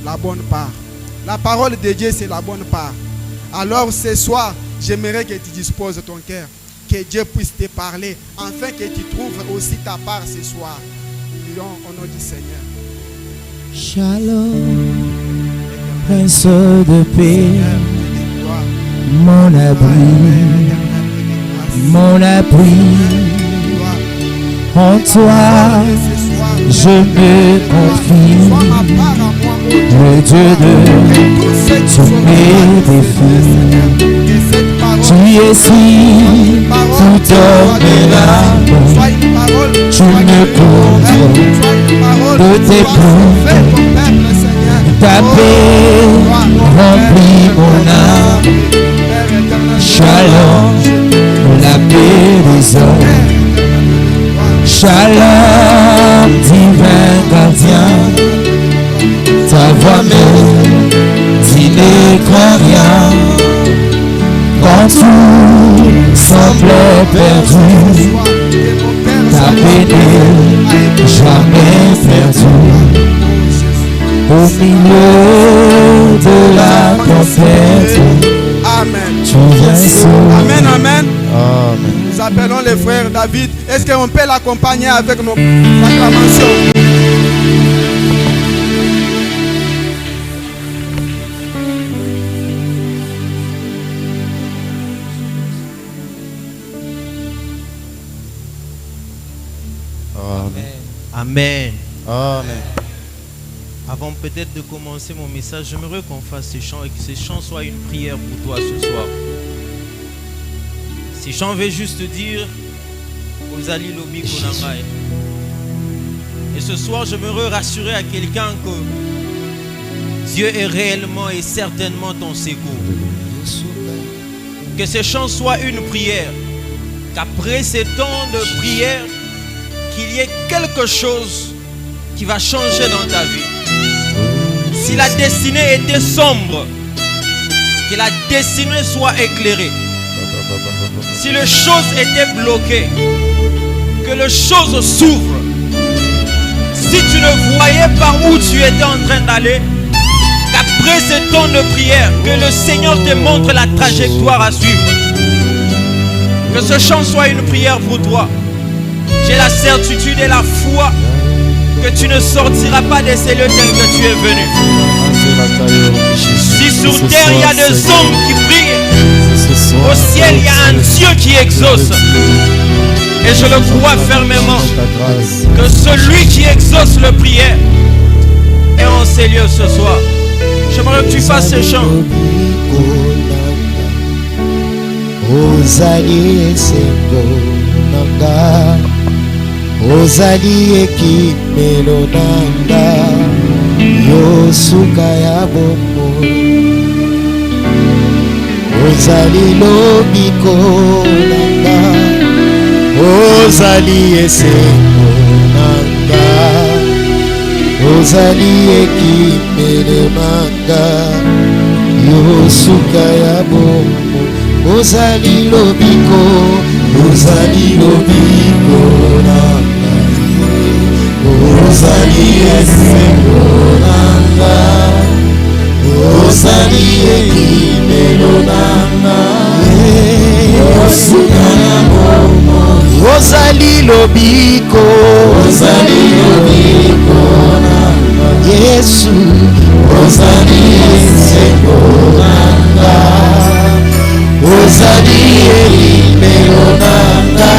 la bonne part. La parole de Dieu, c'est la bonne part. Alors ce soir, j'aimerais que tu disposes ton cœur, que Dieu puisse te parler, afin que tu trouves aussi ta part ce soir. Prions au nom du Seigneur. Shalom, Prince de paix, mon abri, mon abri. En toi, je me confie, le Dieu de tous mes défis. Tu es ici, tout homme est là, tu me couvres de tes plumes. Ta paix remplit mon âme. Shalom, la paix des hommes. Shalom, divin gardien. Ta voix me dit ne crains rien. Quand tout semblait perdu, ta paix n'est jamais perdue. Au milieu de la tempête, Amen. tu viens sauver. Amen, amen. Amen. Nous appelons le frère David. Est-ce qu'on peut l'accompagner avec nos acclamations? Amen. Amen. Avant peut-être de commencer mon message, j'aimerais qu'on fasse ces chants et que ces chants soient une prière pour toi ce soir. Ces chants veulent juste dire Ozali Lobi Konangai. Et ce soir, j'aimerais rassurer à quelqu'un que Dieu est réellement et certainement ton secours. Que ces chants soient une prière. Qu'après ces temps de prière, qu'il y ait quelque chose qui va changer dans ta vie. Si la destinée était sombre, que la destinée soit éclairée. Si les choses étaient bloquées, que les choses s'ouvrent. Si tu ne voyais pas où tu étais en train d'aller, qu'après ce temps de prière, que le Seigneur te montre la trajectoire à suivre. Que ce chant soit une prière pour toi. J'ai la certitude et la foi que tu ne sortiras pas de ces lieux tels que tu es venu. Si sur terre il y a des hommes qui prient, au ciel il y a un Dieu qui exauce. Et je le crois fermement que celui qui exauce le prière est en ces lieux ce soir. J'aimerais que tu fasses ce chant. Ozali ekimelo nanga yosuka ya bomoi. Ozali lobiko nanga, ozali esengo nanga, ozali ekimelo nanga yosuka ya bomoi. Ozali lobiko, ozali lobiko nanga, ozali esengo nanga, ozali ekimelo nanga yosuka ya bomoi. Ozali lobiko, ozali lobiko nanga Yesu, ozali esengo nanga, ozali ekimelo nanga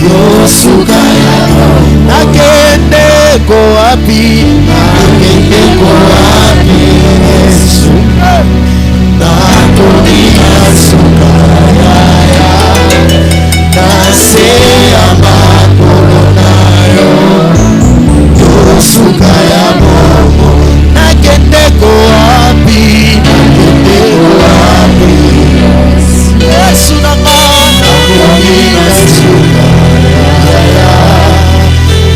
yosuka ya bomoi. Nakende ko wapi, nakende ko wapi Yesu, nakoni nasuka ya nase ya makolo nayo yosuka ya bomoi. Nakende ko wapi, nakende ko wapi Yesu nakona nakoni nasuka ya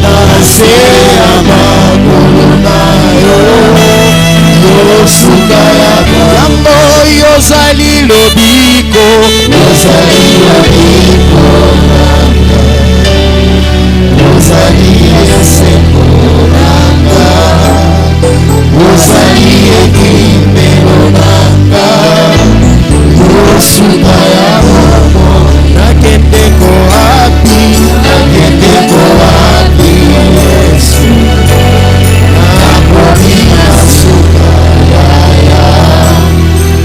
nase ya makolo nayo yosuka ya bomoi. Ozali lobiko, ozali lobiko nanga, ozali esengo nanga, ozali ekimelo nanga kosuka ya bomo nakende koapi Yesu nakomi na suka yaya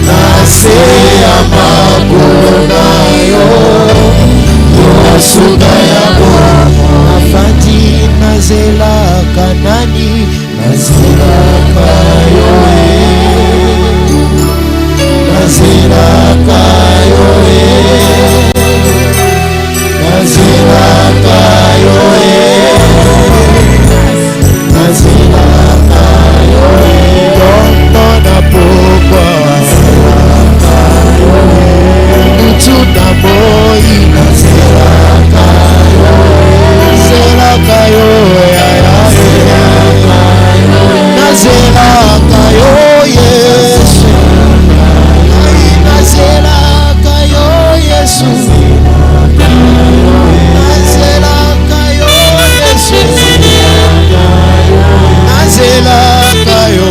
nase ya makolo na yo kosuka ya bomo afandi nazelaka nani nazelaka yo nazelaka yo nazelaka yo nazelaka yo bongo na pokwa nazelaka yo mutu na moi nazelaka yo nazelaka yo nazelaka yo Yesu nazelaka yo Yesu nazelaka yo Yesu nazelaka yo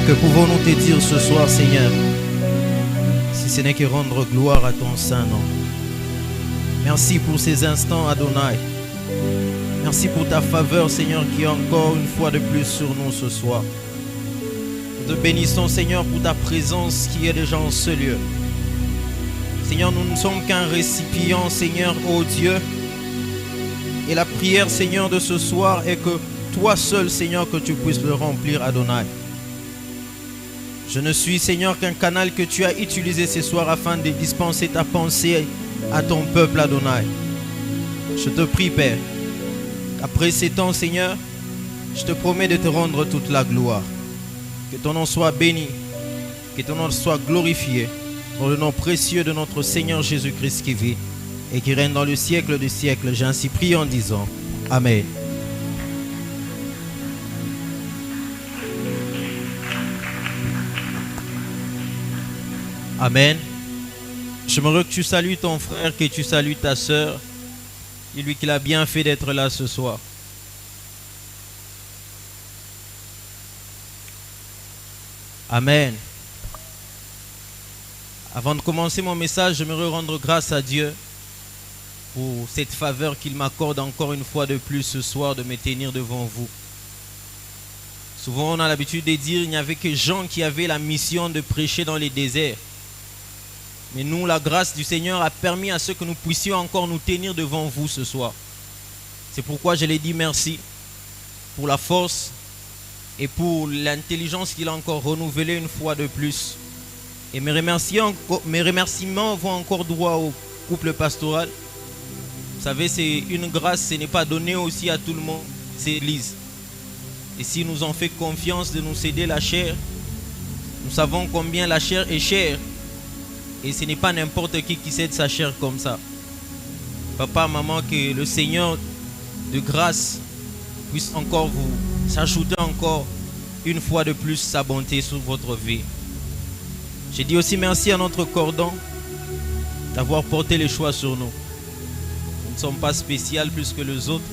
Que pouvons-nous te dire ce soir, Seigneur, si ce n'est que rendre gloire à ton saint nom. Merci pour ces instants, Adonai. Merci pour ta faveur, Seigneur, qui est encore une fois de plus sur nous ce soir. Nous te bénissons, Seigneur, pour ta présence qui est déjà en ce lieu. Seigneur, nous ne sommes qu'un récipient, Seigneur, ô Dieu. Et la prière, Seigneur, de ce soir est que toi seul, Seigneur, que tu puisses le remplir, Adonai. Je ne suis, Seigneur, qu'un canal que tu as utilisé ce soir afin de dispenser ta pensée à ton peuple, Adonai. Je te prie, Père, après ces temps, Seigneur, je te promets de te rendre toute la gloire. Que ton nom soit béni, que ton nom soit glorifié, dans le nom précieux de notre Seigneur Jésus-Christ qui vit et qui règne dans le siècle des siècles. J'ai ainsi prié en disant Amen. Amen. J'aimerais que tu salues ton frère, que tu salues ta soeur. Et lui qu'il a bien fait d'être là ce soir. Amen. Avant de commencer mon message, j'aimerais rendre grâce à Dieu pour cette faveur qu'il m'accorde encore une fois de plus ce soir de me tenir devant vous. Souvent on a l'habitude de dire qu'il n'y avait que Jean qui avait la mission de prêcher dans les déserts. Mais nous, la grâce du Seigneur a permis à ce que nous puissions encore nous tenir devant vous ce soir. C'est pourquoi je l'ai dit merci pour la force et pour l'intelligence qu'il a encore renouvelée une fois de plus. Et mes remerciements vont encore droit au couple pastoral. Vous savez, c'est une grâce, ce n'est pas donné aussi à tout le monde, c'est l'Église. Et si nous en fait confiance de nous céder la chair, nous savons combien la chair est chère. Et ce n'est pas n'importe qui cède sa chair comme ça. Papa, maman, que le Seigneur de grâce puisse encore vous s'ajouter encore une fois de plus sa bonté sur votre vie. J'ai dit aussi merci à notre cordon d'avoir porté les choix sur nous. Nous ne sommes pas spéciaux plus que les autres.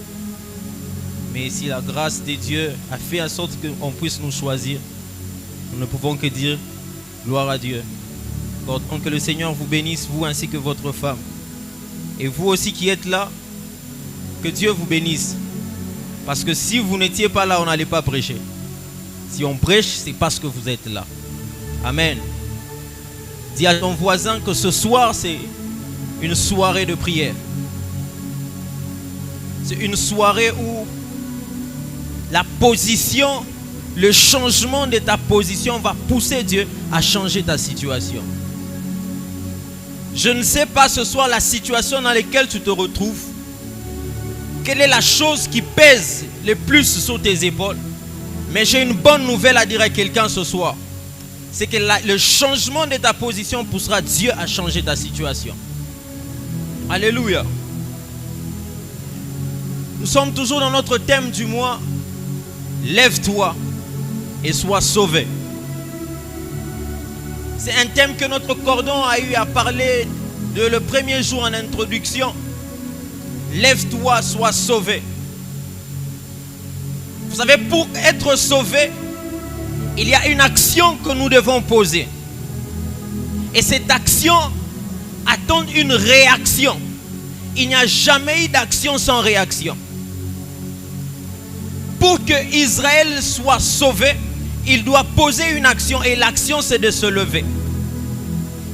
Mais si la grâce de Dieu a fait en sorte qu'on puisse nous choisir, nous ne pouvons que dire gloire à Dieu. Cordon, que le Seigneur vous bénisse, vous ainsi que votre femme. Et vous aussi qui êtes là, que Dieu vous bénisse. Parce que si vous n'étiez pas là, on n'allait pas prêcher. Si on prêche, c'est parce que vous êtes là. Amen. Dis à ton voisin que ce soir, c'est une soirée de prière. C'est une soirée où la position, le changement de ta position va pousser Dieu à changer ta situation. Je ne sais pas ce soir la situation dans laquelle tu te retrouves. Quelle est la chose qui pèse le plus sur tes épaules? Mais j'ai une bonne nouvelle à dire à quelqu'un ce soir. C'est que le changement de ta position poussera Dieu à changer ta situation. Alléluia. Nous sommes toujours dans notre thème du mois. Lève-toi et sois sauvé. C'est un thème que notre cordon a eu à parler de le premier jour en introduction. Lève-toi, sois sauvé. Vous savez, pour être sauvé, il y a une action que nous devons poser. Et cette action attend une réaction. Il n'y a jamais eu d'action sans réaction. Pour que Israël soit sauvé, il doit poser une action. Et l'action, c'est de se lever.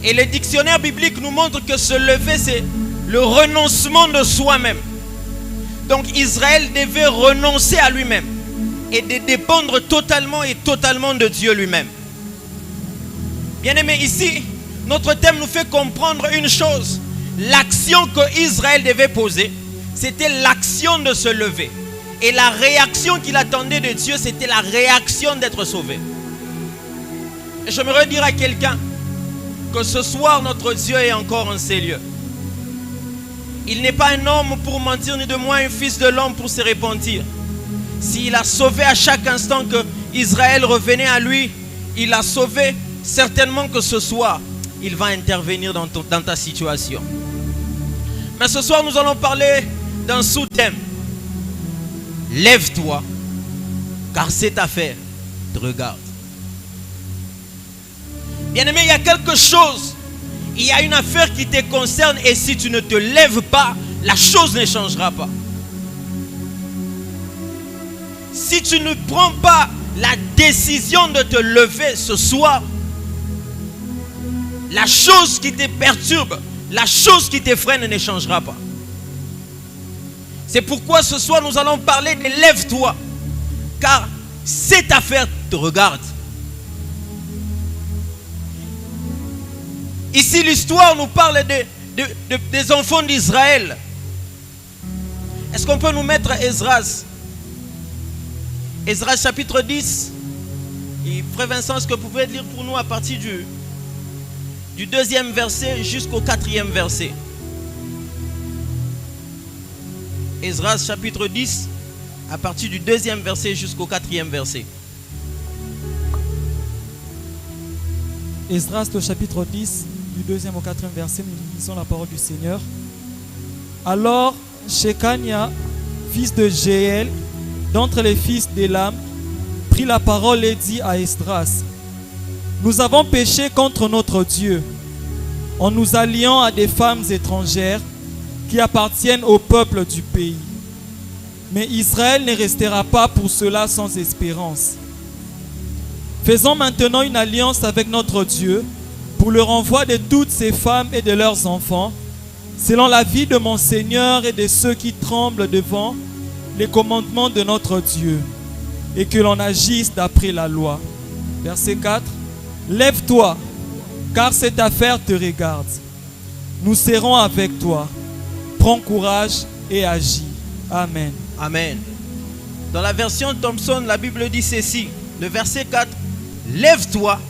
Et le dictionnaire biblique nous montre que se lever, c'est le renoncement de soi-même. Donc Israël devait renoncer à lui-même et de dépendre totalement et totalement de Dieu lui-même. Bien-aimés, ici, notre thème nous fait comprendre une chose. L'action que Israël devait poser, c'était l'action de se lever. Et la réaction qu'il attendait de Dieu, c'était la réaction d'être sauvé. Et j'aimerais dire à quelqu'un que ce soir, notre Dieu est encore en ces lieux. Il n'est pas un homme pour mentir, ni de moins un fils de l'homme pour se repentir. S'il a sauvé à chaque instant que Israël revenait à lui, il a sauvé, certainement que ce soir, il va intervenir dans ta situation. Mais ce soir, nous allons parler d'un sous-thème. Lève-toi, car cette affaire te regarde. Bien-aimé, il y a quelque chose. Il y a une affaire qui te concerne et si tu ne te lèves pas, la chose ne changera pas. Si tu ne prends pas la décision de te lever ce soir, la chose qui te perturbe, la chose qui te freine ne changera pas. C'est pourquoi ce soir nous allons parler de lève-toi, car cette affaire te regarde. Ici l'histoire nous parle des enfants d'Israël. Est-ce qu'on peut nous mettre Esdras? Esdras chapitre 10. Et frère Vincent, est-ce que vous pouvez lire pour nous à partir du 2e verset jusqu'au 4e verset? Esdras chapitre 10, à partir du 2e verset jusqu'au 4e verset. Esdras, le chapitre 10, du 2e au 4e verset, nous lisons la parole du Seigneur. Alors, Shekania, fils de Jéel, d'entre les fils d'Élam, prit la parole et dit à Esdras: nous avons péché contre notre Dieu, en nous alliant à des femmes étrangères qui appartiennent au peuple du pays. Mais Israël ne restera pas pour cela sans espérance. Faisons maintenant une alliance avec notre Dieu pour le renvoi de toutes ces femmes et de leurs enfants, selon l'avis de mon Seigneur et de ceux qui tremblent devant les commandements de notre Dieu, et que l'on agisse d'après la loi. Verset 4. Lève-toi, car cette affaire te regarde. Nous serons avec toi. Prends courage et agis. Amen. Amen. Dans la version Thompson, la Bible dit ceci, le verset 4. Lève-toi,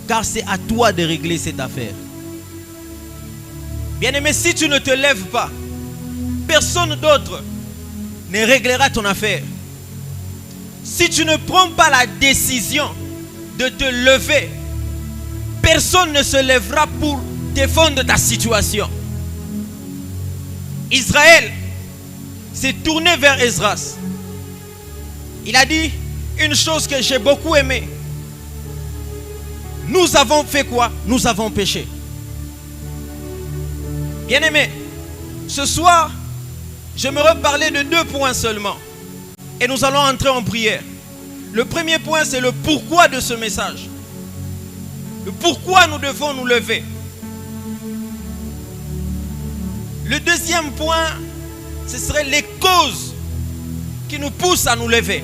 car c'est à toi de régler cette affaire. Bien-aimé, si tu ne te lèves pas, personne d'autre ne réglera ton affaire. Si tu ne prends pas la décision de te lever, personne ne se lèvera pour défendre ta situation. Israël s'est tourné vers Esdras. Il a dit une chose que j'ai beaucoup aimée. Nous avons fait quoi? Nous avons péché. Bien-aimé, ce soir, j'aimerais parler de 2 points seulement. Et nous allons entrer en prière. Le premier point, c'est le pourquoi de ce message. Le pourquoi nous devons nous lever. Le deuxième point, ce serait les causes qui nous poussent à nous lever.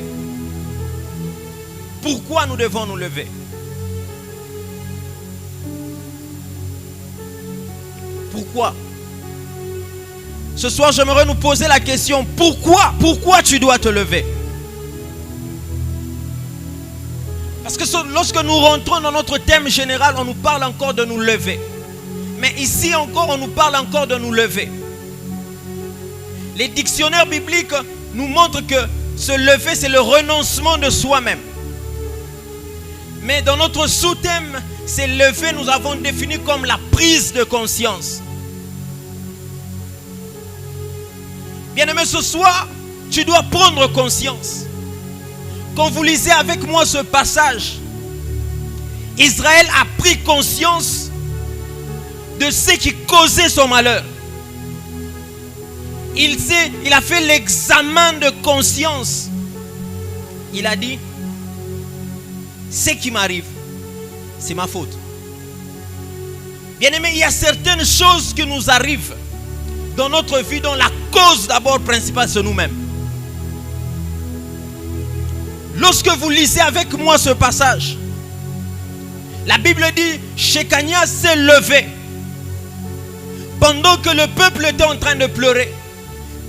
Pourquoi nous devons nous lever? Pourquoi? Ce soir, j'aimerais nous poser la question, pourquoi tu dois te lever? Parce que lorsque nous rentrons dans notre thème général, on nous parle encore de nous lever. Mais ici encore, on nous parle encore de nous lever. Les dictionnaires bibliques nous montrent que se lever, c'est le renoncement de soi-même. Mais dans notre sous-thème, c'est lever, nous avons défini comme la prise de conscience. Bien-aimé, ce soir, tu dois prendre conscience. Quand vous lisez avec moi ce passage, Israël a pris conscience de ce qui causait son malheur. Il a fait l'examen de conscience. Il a dit, ce qui m'arrive, c'est ma faute. Bien-aimé, il y a certaines choses qui nous arrivent dans notre vie dont la cause d'abord principale c'est nous-mêmes. Lorsque vous lisez avec moi ce passage, la Bible dit, Shekania s'est levé. Pendant que le peuple était en train de pleurer,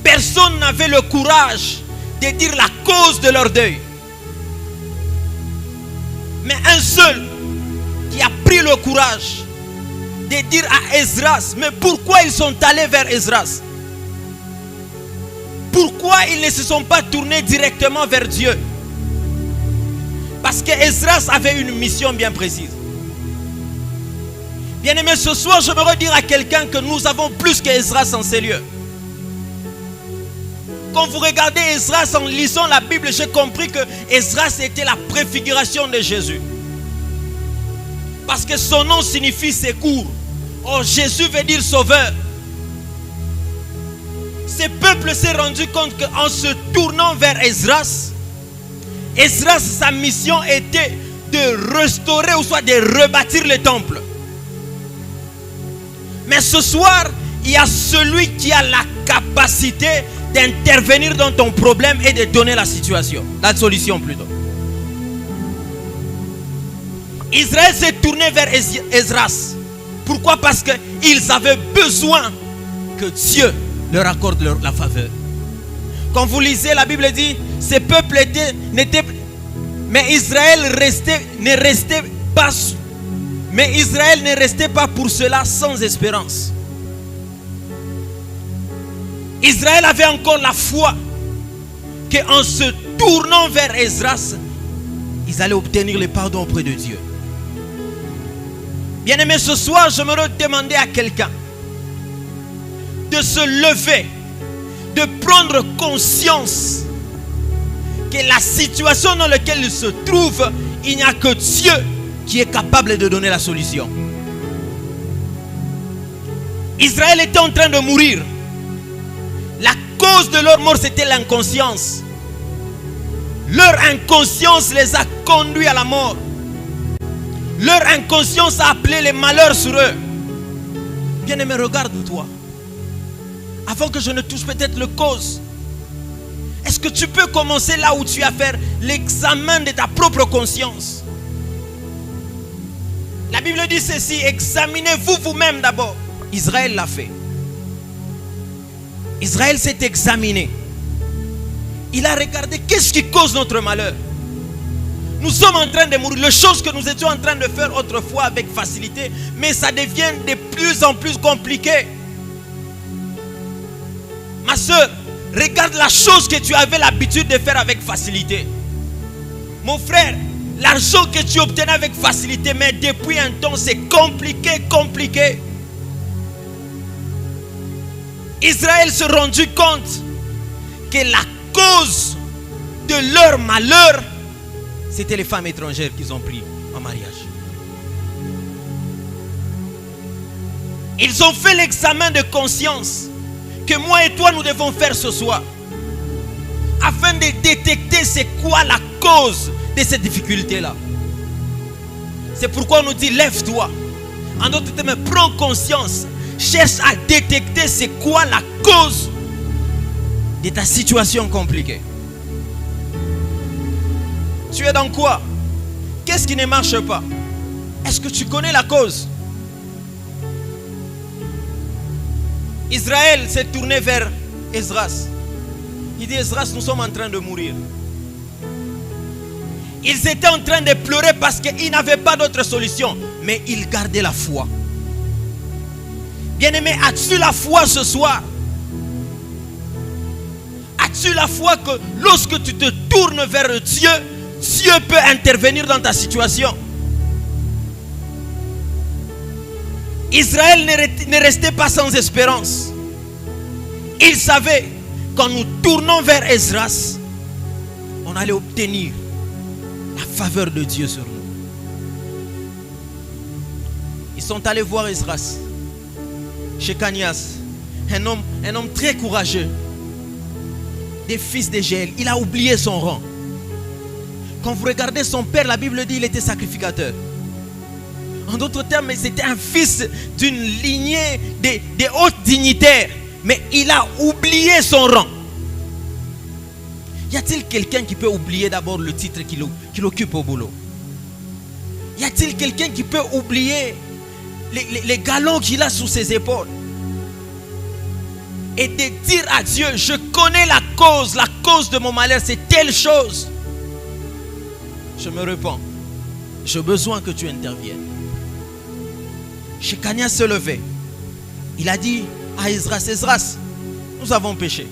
personne n'avait le courage de dire la cause de leur deuil. Mais un seul qui a pris le courage de dire à Esdras, mais pourquoi ils sont allés vers Esdras? Pourquoi ils ne se sont pas tournés directement vers Dieu? Parce que Esdras avait une mission bien précise. Bien-aimé, ce soir, je veux dire à quelqu'un que nous avons plus qu'Esdras en ces lieux. Quand vous regardez Esdras en lisant la Bible, j'ai compris que Esdras était la préfiguration de Jésus. Parce que son nom signifie secours. Or, Jésus veut dire sauveur. Ce peuple s'est rendu compte qu'en se tournant vers Esdras, sa mission était de restaurer ou soit de rebâtir le temple. Mais ce soir, il y a celui qui a la capacité d'intervenir dans ton problème et de donner la solution plutôt. Israël s'est tourné vers Esdras. Pourquoi? Parce qu'ils avaient besoin que Dieu leur accorde la faveur. Quand vous lisez, la Bible dit, ces peuples mais Israël ne restait pas pour cela sans espérance. Israël avait encore la foi qu'en se tournant vers Esdras, ils allaient obtenir le pardon auprès de Dieu. Bien-aimé, ce soir, je me demander à quelqu'un de se lever, de prendre conscience que la situation dans laquelle il se trouve, il n'y a que Dieu qui est capable de donner la solution. Israël était en train de mourir. La cause de leur mort, c'était l'inconscience. Leur inconscience les a conduits à la mort. Leur inconscience a appelé les malheurs sur eux. Bien-aimé, regarde-toi. Avant que je ne touche peut-être le cause, est-ce que tu peux commencer là où tu as fait l'examen de ta propre conscience? La Bible dit ceci, examinez-vous vous-même d'abord. Israël l'a fait. Israël s'est examiné. Il a regardé qu'est-ce qui cause notre malheur. Nous sommes en train de mourir. Les choses que nous étions en train de faire autrefois avec facilité, mais ça devient de plus en plus compliqué. Ma soeur, regarde la chose que tu avais l'habitude de faire avec facilité. Mon frère, l'argent que tu obtenais avec facilité, mais depuis un temps, c'est compliqué. Israël s'est rendu compte que la cause de leur malheur, c'était les femmes étrangères qu'ils ont pris en mariage. Ils ont fait l'examen de conscience que moi et toi nous devons faire ce soir, afin de détecter c'est quoi la cause de cette difficulté-là. C'est pourquoi on nous dit lève-toi. En d'autres termes, prends conscience. Cherche à détecter c'est quoi la cause de ta situation compliquée. Tu es dans quoi? Qu'est-ce qui ne marche pas? Est-ce que tu connais la cause? Israël s'est tourné vers Esdras. Il dit, Esdras, nous sommes en train de mourir. Ils étaient en train de pleurer parce qu'ils n'avaient pas d'autre solution. Mais ils gardaient la foi. Bien-aimé, as-tu la foi ce soir? As-tu la foi que lorsque tu te tournes vers Dieu, Dieu peut intervenir dans ta situation? Israël ne restait pas sans espérance. Il savait qu'en nous tournant vers Esdras, on allait obtenir la faveur de Dieu sur nous. Ils sont allés voir Esdras, Shekanias, un homme très courageux, des fils de Jéel. Il a oublié son rang. Quand vous regardez son père, la Bible dit qu'il était sacrificateur. En d'autres termes, c'était un fils d'une lignée des hautes dignitaires. Mais il a oublié son rang. Y a-t-il quelqu'un qui peut oublier d'abord le titre qu'il occupe au boulot? Y a-t-il quelqu'un qui peut oublier les galons qu'il a sous ses épaules? Et de dire à Dieu, je connais la cause de mon malheur, c'est telle chose. Je me repens. J'ai besoin que tu interviennes. Shekania se levait. Il a dit à Esdras, Esdras, nous avons péché.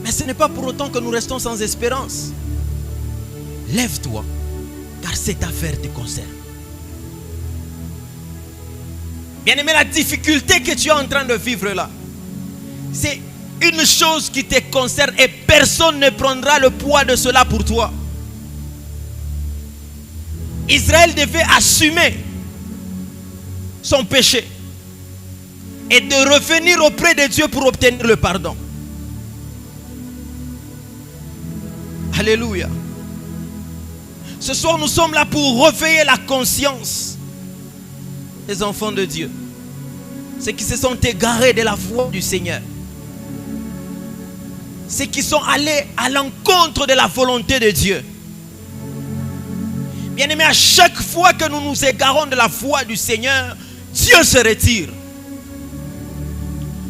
Mais ce n'est pas pour autant que nous restons sans espérance. Lève-toi, car cette affaire te concerne. Bien-aimé, la difficulté que tu es en train de vivre là, c'est une chose qui te concerne et personne ne prendra le poids de cela pour toi. Israël devait assumer son péché et de revenir auprès de Dieu pour obtenir le pardon. Alléluia. Ce soir, nous sommes là pour réveiller la conscience des enfants de Dieu, ceux qui se sont égarés de la voie du Seigneur, ceux qui sont allés à l'encontre de la volonté de Dieu. Bien-aimés, à chaque fois que nous nous égarons de la voie du Seigneur, Dieu se retire.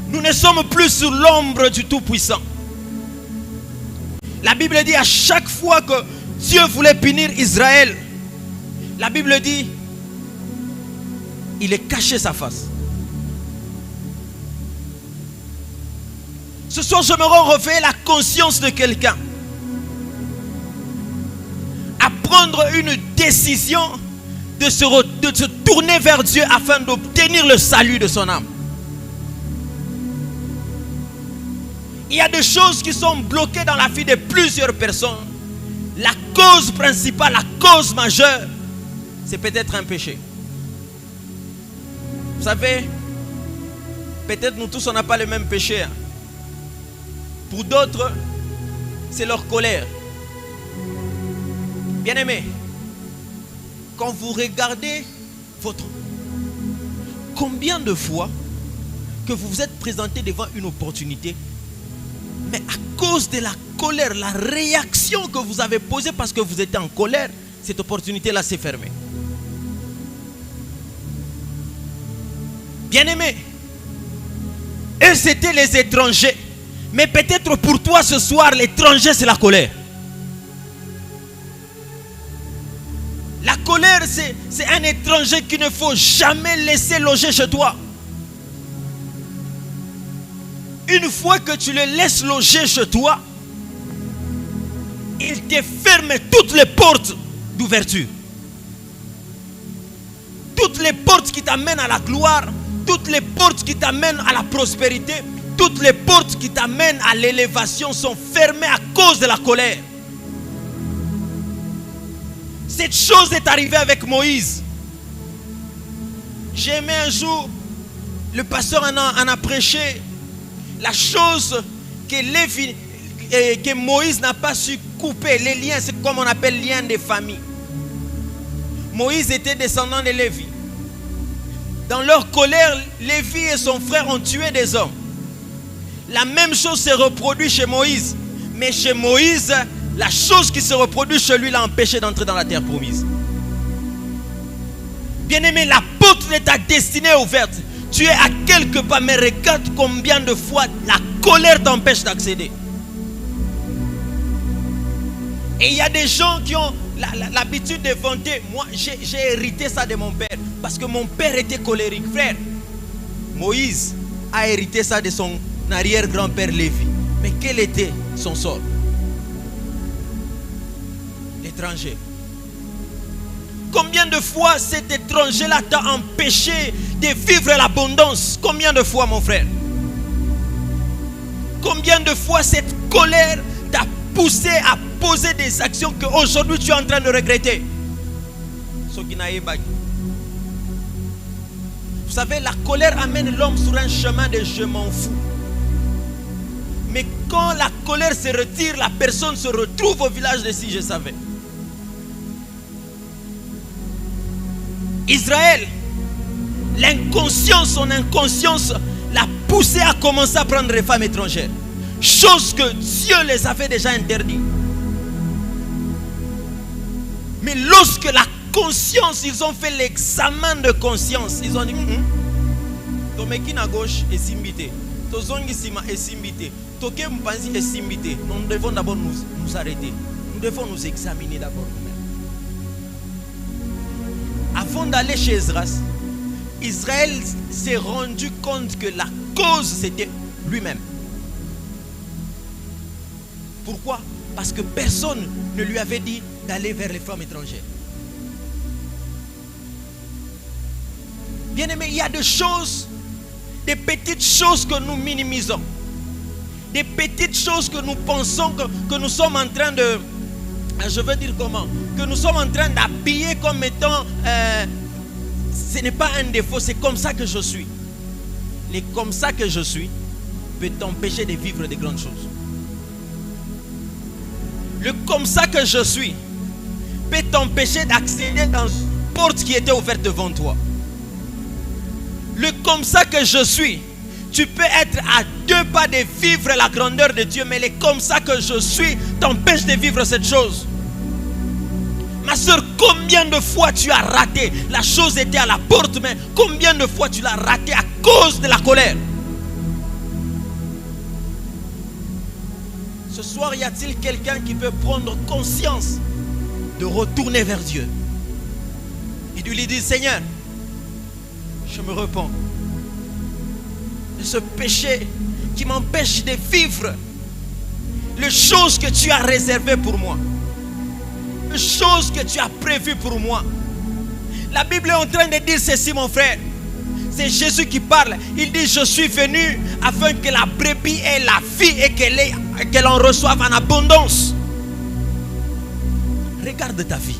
Nous ne sommes plus sous l'ombre du Tout-Puissant. La Bible dit à chaque fois que Dieu voulait punir Israël, la Bible dit, il est caché sa face. Ce soir, j'aimerais réveiller la conscience de quelqu'un à prendre une décision de se tourner vers Dieu afin d'obtenir le salut de son âme. Il y a des choses qui sont bloquées dans la vie de plusieurs personnes. La cause principale, la cause majeure, c'est peut-être un péché. Vous savez, peut-être nous tous on n'a pas le même péché. Pour d'autres, c'est leur colère. Bien-aimés, quand vous regardez combien de fois que vous vous êtes présenté devant une opportunité, mais à cause de la colère, la réaction que vous avez posée parce que vous étiez en colère, cette opportunité-là s'est fermée. Bien-aimés, eux c'était les étrangers. Mais peut-être pour toi ce soir, l'étranger c'est la colère. La colère c'est un étranger qu'il ne faut jamais laisser loger chez toi. Une fois que tu le laisses loger chez toi, il te ferme toutes les portes d'ouverture. Toutes les portes qui t'amènent à la gloire, toutes les portes qui t'amènent à la prospérité, toutes les portes qui t'amènent à l'élévation sont fermées à cause de la colère. Cette chose est arrivée avec Moïse. J'ai aimé un jour, le pasteur en a prêché, la chose que Moïse n'a pas su couper, les liens, c'est comme on appelle liens de famille. Moïse était descendant de Lévi. Dans leur colère, Lévi et son frère ont tué des hommes. La même chose se reproduit chez Moïse. Mais chez Moïse, la chose qui se reproduit chez lui l'a empêché d'entrer dans la terre promise. Bien-aimé, la porte de ta destinée est ouverte. Tu es à quelques pas, mais regarde combien de fois la colère t'empêche d'accéder. Et il y a des gens qui ont l'habitude de vanter. Moi, j'ai hérité ça de mon père. Parce que mon père était colérique. Frère, Moïse a hérité ça de son arrière-grand-père Lévi. Mais quel était son sort? L'étranger. Combien de fois cet étranger-là t'a empêché de vivre l'abondance? Combien de fois, mon frère? Combien de fois cette colère t'a poussé à poser des actions qu'aujourd'hui tu es en train de regretter? Vous savez, la colère amène l'homme sur un chemin de je m'en fous. Mais quand la colère se retire, la personne se retrouve au village de si je savais. Israël, l'inconscience, son inconscience l'a poussé à commencer à prendre des femmes étrangères. Chose que Dieu les avait déjà interdit. Mais lorsque la conscience, ils ont fait l'examen de conscience, ils ont dit Tomeki na gauche et simbité, Tozongi sima et simbité, Toke mpanzi et simbité. Nous devons d'abord nous arrêter. Nous devons nous examiner d'abord nous-mêmes. Avant d'aller chez Esdras, Israël s'est rendu compte que la cause c'était lui-même. Pourquoi? Parce que personne ne lui avait dit d'aller vers les femmes étrangères. Bien aimé, il y a des choses, des petites choses que nous minimisons. Des petites choses que nous pensons que nous sommes en train de... Je veux dire comment? Que nous sommes en train d'habiller comme étant... ce n'est pas un défaut, c'est comme ça que je suis. Et comme ça que je suis peut t'empêcher de vivre de grandes choses. Le comme ça que je suis peut t'empêcher d'accéder dans une porte qui était ouverte devant toi. Le comme ça que je suis, tu peux être à 2 pas de vivre la grandeur de Dieu, mais le comme ça que je suis t'empêche de vivre cette chose. Ma soeur, combien de fois tu as raté? La chose était à la porte, mais combien de fois tu l'as raté à cause de la colère? Ce soir, y a-t-il quelqu'un qui peut prendre conscience de retourner vers Dieu et de lui dire: Seigneur, je me repens de ce péché qui m'empêche de vivre les choses que tu as réservées pour moi, les choses que tu as prévues pour moi. La Bible est en train de dire ceci, mon frère. C'est Jésus qui parle. Il dit: je suis venu afin que la brebis ait la vie et qu'elle en reçoive en abondance. Regarde ta vie.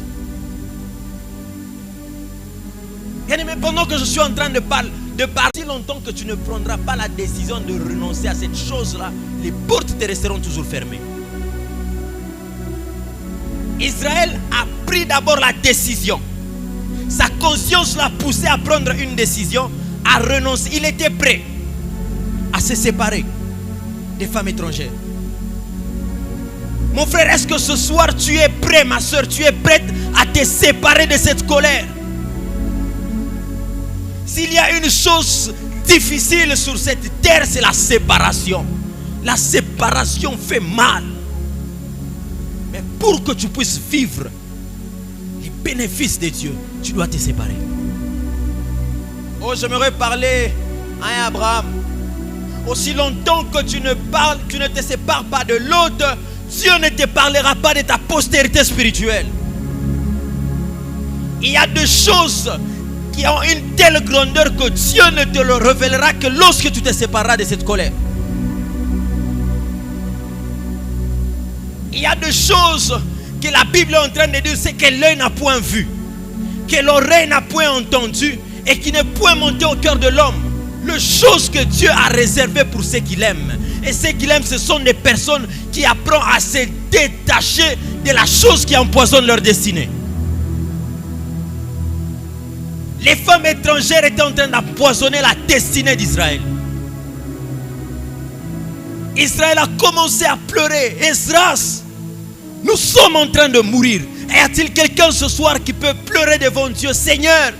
Bien-aimé, pendant que je suis en train de parler si longtemps que tu ne prendras pas la décision de renoncer à cette chose-là, les portes te resteront toujours fermées. Israël a pris d'abord la décision. Sa conscience l'a poussé à prendre une décision, à renoncer. Il était prêt à se séparer des femmes étrangères. Mon frère, est-ce que ce soir tu es prêt, ma soeur, tu es prête à te séparer de cette colère? S'il y a une chose difficile sur cette terre, c'est la séparation. La séparation fait mal. Mais pour que tu puisses vivre les bénéfices de Dieu, tu dois te séparer. Oh, j'aimerais parler à Abraham. Aussi longtemps que tu ne te sépares pas de l'autre, Dieu ne te parlera pas de ta postérité spirituelle. Il y a des choses qui ont une telle grandeur que Dieu ne te le révélera que lorsque tu te sépareras de cette colère. Il y a des choses que la Bible est en train de dire, c'est que l'œil n'a point vu, que l'oreille n'a point entendu et qui n'est point monté au cœur de l'homme. Les choses que Dieu a réservées pour ceux qu'il aime. Et ceux qu'il aime, ce sont des personnes qui apprennent à se détacher de la chose qui empoisonne leur destinée. Les femmes étrangères étaient en train d'empoisonner la destinée d'Israël. Israël a commencé à pleurer. Esdras, nous sommes en train de mourir. Y a-t-il quelqu'un ce soir qui peut pleurer devant Dieu? Seigneur,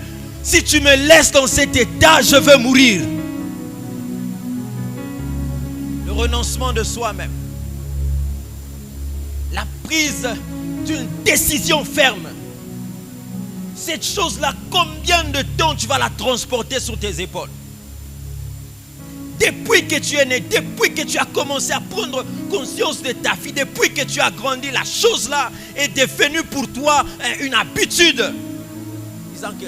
si tu me laisses dans cet état, je veux mourir. Le renoncement de soi-même. La prise d'une décision ferme. Cette chose-là, combien de temps tu vas la transporter sur tes épaules? Depuis que tu es né, depuis que tu as commencé à prendre conscience de ta vie, depuis que tu as grandi, la chose-là est devenue pour toi une habitude. disant que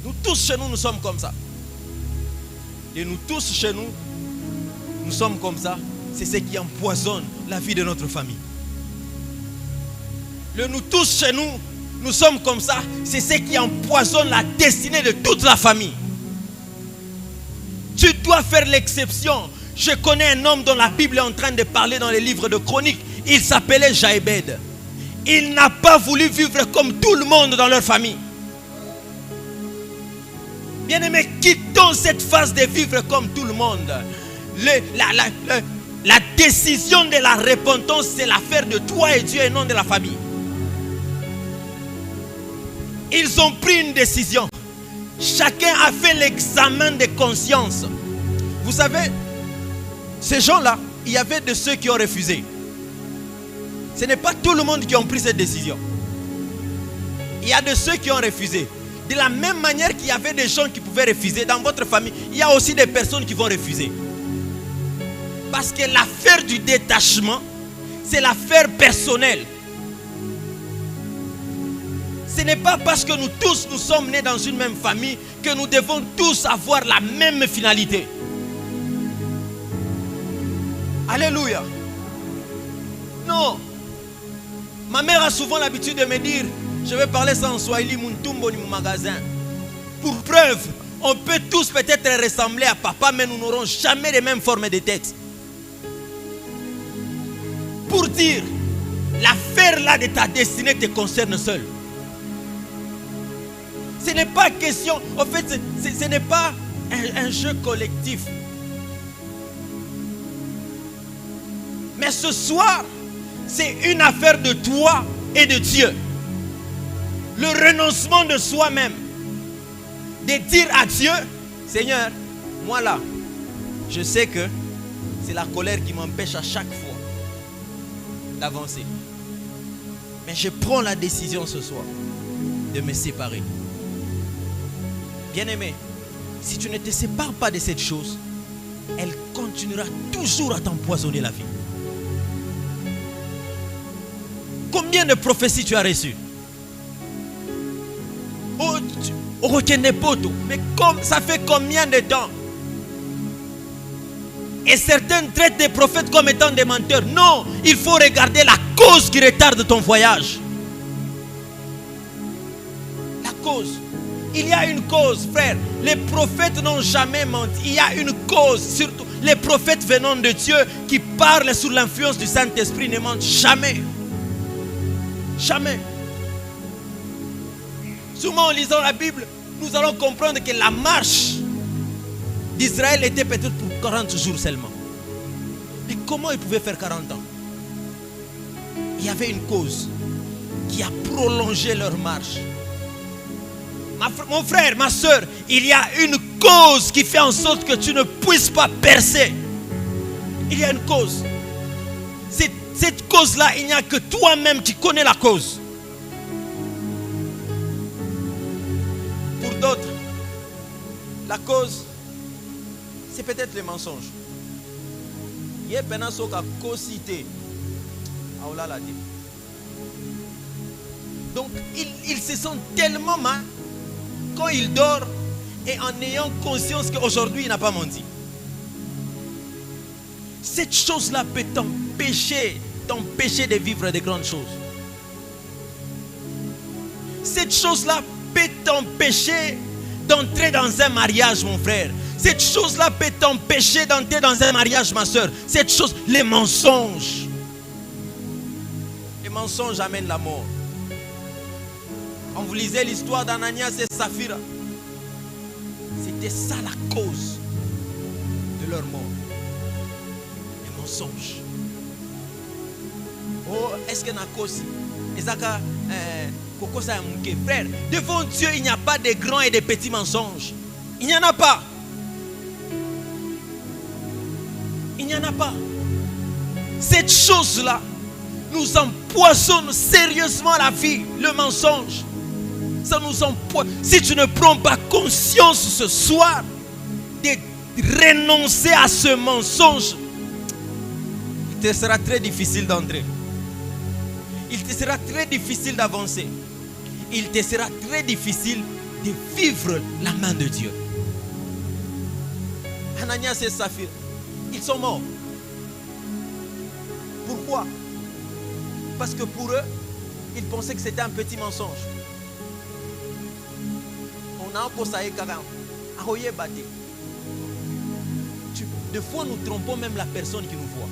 nous tous chez nous, nous sommes comme ça. Et nous tous chez nous, nous sommes comme ça. C'est ce qui empoisonne la vie de notre famille. Nous tous chez nous, nous sommes comme ça. C'est ce qui empoisonne la destinée de toute la famille. Tu dois faire l'exception. Je connais un homme dont la Bible est en train de parler dans les livres de Chroniques. Il s'appelait Jaébed. Il n'a pas voulu vivre comme tout le monde dans leur famille. Bien-aimés, quittons cette phase de vivre comme tout le monde. La décision de la repentance, c'est l'affaire de toi et Dieu et non de la famille. Ils ont pris une décision. Chacun a fait l'examen de conscience. Vous savez, ces gens-là, il y avait de ceux qui ont refusé. Ce n'est pas tout le monde qui a pris cette décision. Il y a de ceux qui ont refusé. De la même manière qu'il y avait des gens qui pouvaient refuser dans votre famille, il y a aussi des personnes qui vont refuser. Parce que l'affaire du détachement, c'est l'affaire personnelle. Ce n'est pas parce que nous tous nous sommes nés dans une même famille que nous devons tous avoir la même finalité. Alléluia. Non. Ma mère a souvent l'habitude de me dire, je vais parler ça en swahili, Muntumbo ni mon magasin. Pour preuve, on peut tous peut-être ressembler à papa, mais nous n'aurons jamais les mêmes formes de tête. Pour dire, l'affaire là de ta destinée te concerne seul. Ce n'est pas question, en fait, ce n'est pas un jeu collectif. Mais ce soir, c'est une affaire de toi et de Dieu. Le renoncement de soi-même. De dire à Dieu, Seigneur, moi là, je sais que c'est la colère qui m'empêche à chaque fois d'avancer. Mais je prends la décision ce soir de me séparer. Bien-aimé, si tu ne te sépares pas de cette chose, elle continuera toujours à t'empoisonner la vie. Combien de prophéties tu as reçues? Mais ça fait combien de temps? Et certains traitent des prophètes comme étant des menteurs. Non, il faut regarder la cause qui retarde ton voyage. La cause. Il y a une cause, frère. Les prophètes n'ont jamais menti. Il y a une cause, surtout les prophètes venant de Dieu qui parlent sous l'influence du Saint-Esprit ne mentent jamais. Jamais. Souvent en lisant la Bible, nous allons comprendre que la marche d'Israël était peut-être pour 40 jours seulement. Mais comment ils pouvaient faire 40 ans? Il y avait une cause qui a prolongé leur marche. Mon frère, ma soeur, il y a une cause qui fait en sorte que tu ne puisses pas percer. Il y a une cause. Cette cause-là, il n'y a que toi-même qui connais la cause. Pour d'autres, la cause, c'est peut-être les mensonges. Il y a pendant ce cas cosité. Donc, il se sent tellement mal quand il dort et en ayant conscience qu'aujourd'hui il n'a pas menti. Cette chose-là peut t'empêcher de vivre de grandes choses. Cette chose-là peut t'empêcher d'entrer dans un mariage, mon frère. Cette chose-là peut t'empêcher d'entrer dans un mariage, ma soeur. Cette chose, les mensonges. Les mensonges amènent la mort. Quand vous lisez l'histoire d'Ananias et Saphira, c'était ça la cause de leur mort. Les mensonges. Oh, est-ce qu'il y a une cause? Frère, devant Dieu, il n'y a pas de grands et de petits mensonges. Il n'y en a pas. Il n'y en a pas. Cette chose-là nous empoisonne sérieusement la vie, le mensonge. Ça nous empoisonne. Si tu ne prends pas conscience ce soir de renoncer à ce mensonge, il te sera très difficile d'entrer. Il te sera très difficile d'avancer. il te sera très difficile de vivre la main de Dieu. Ananias et Saphir, ils sont morts. Pourquoi? Parce que pour eux, ils pensaient que c'était un petit mensonge. On a un peu ça. Des fois, nous trompons même la personne qui nous voit.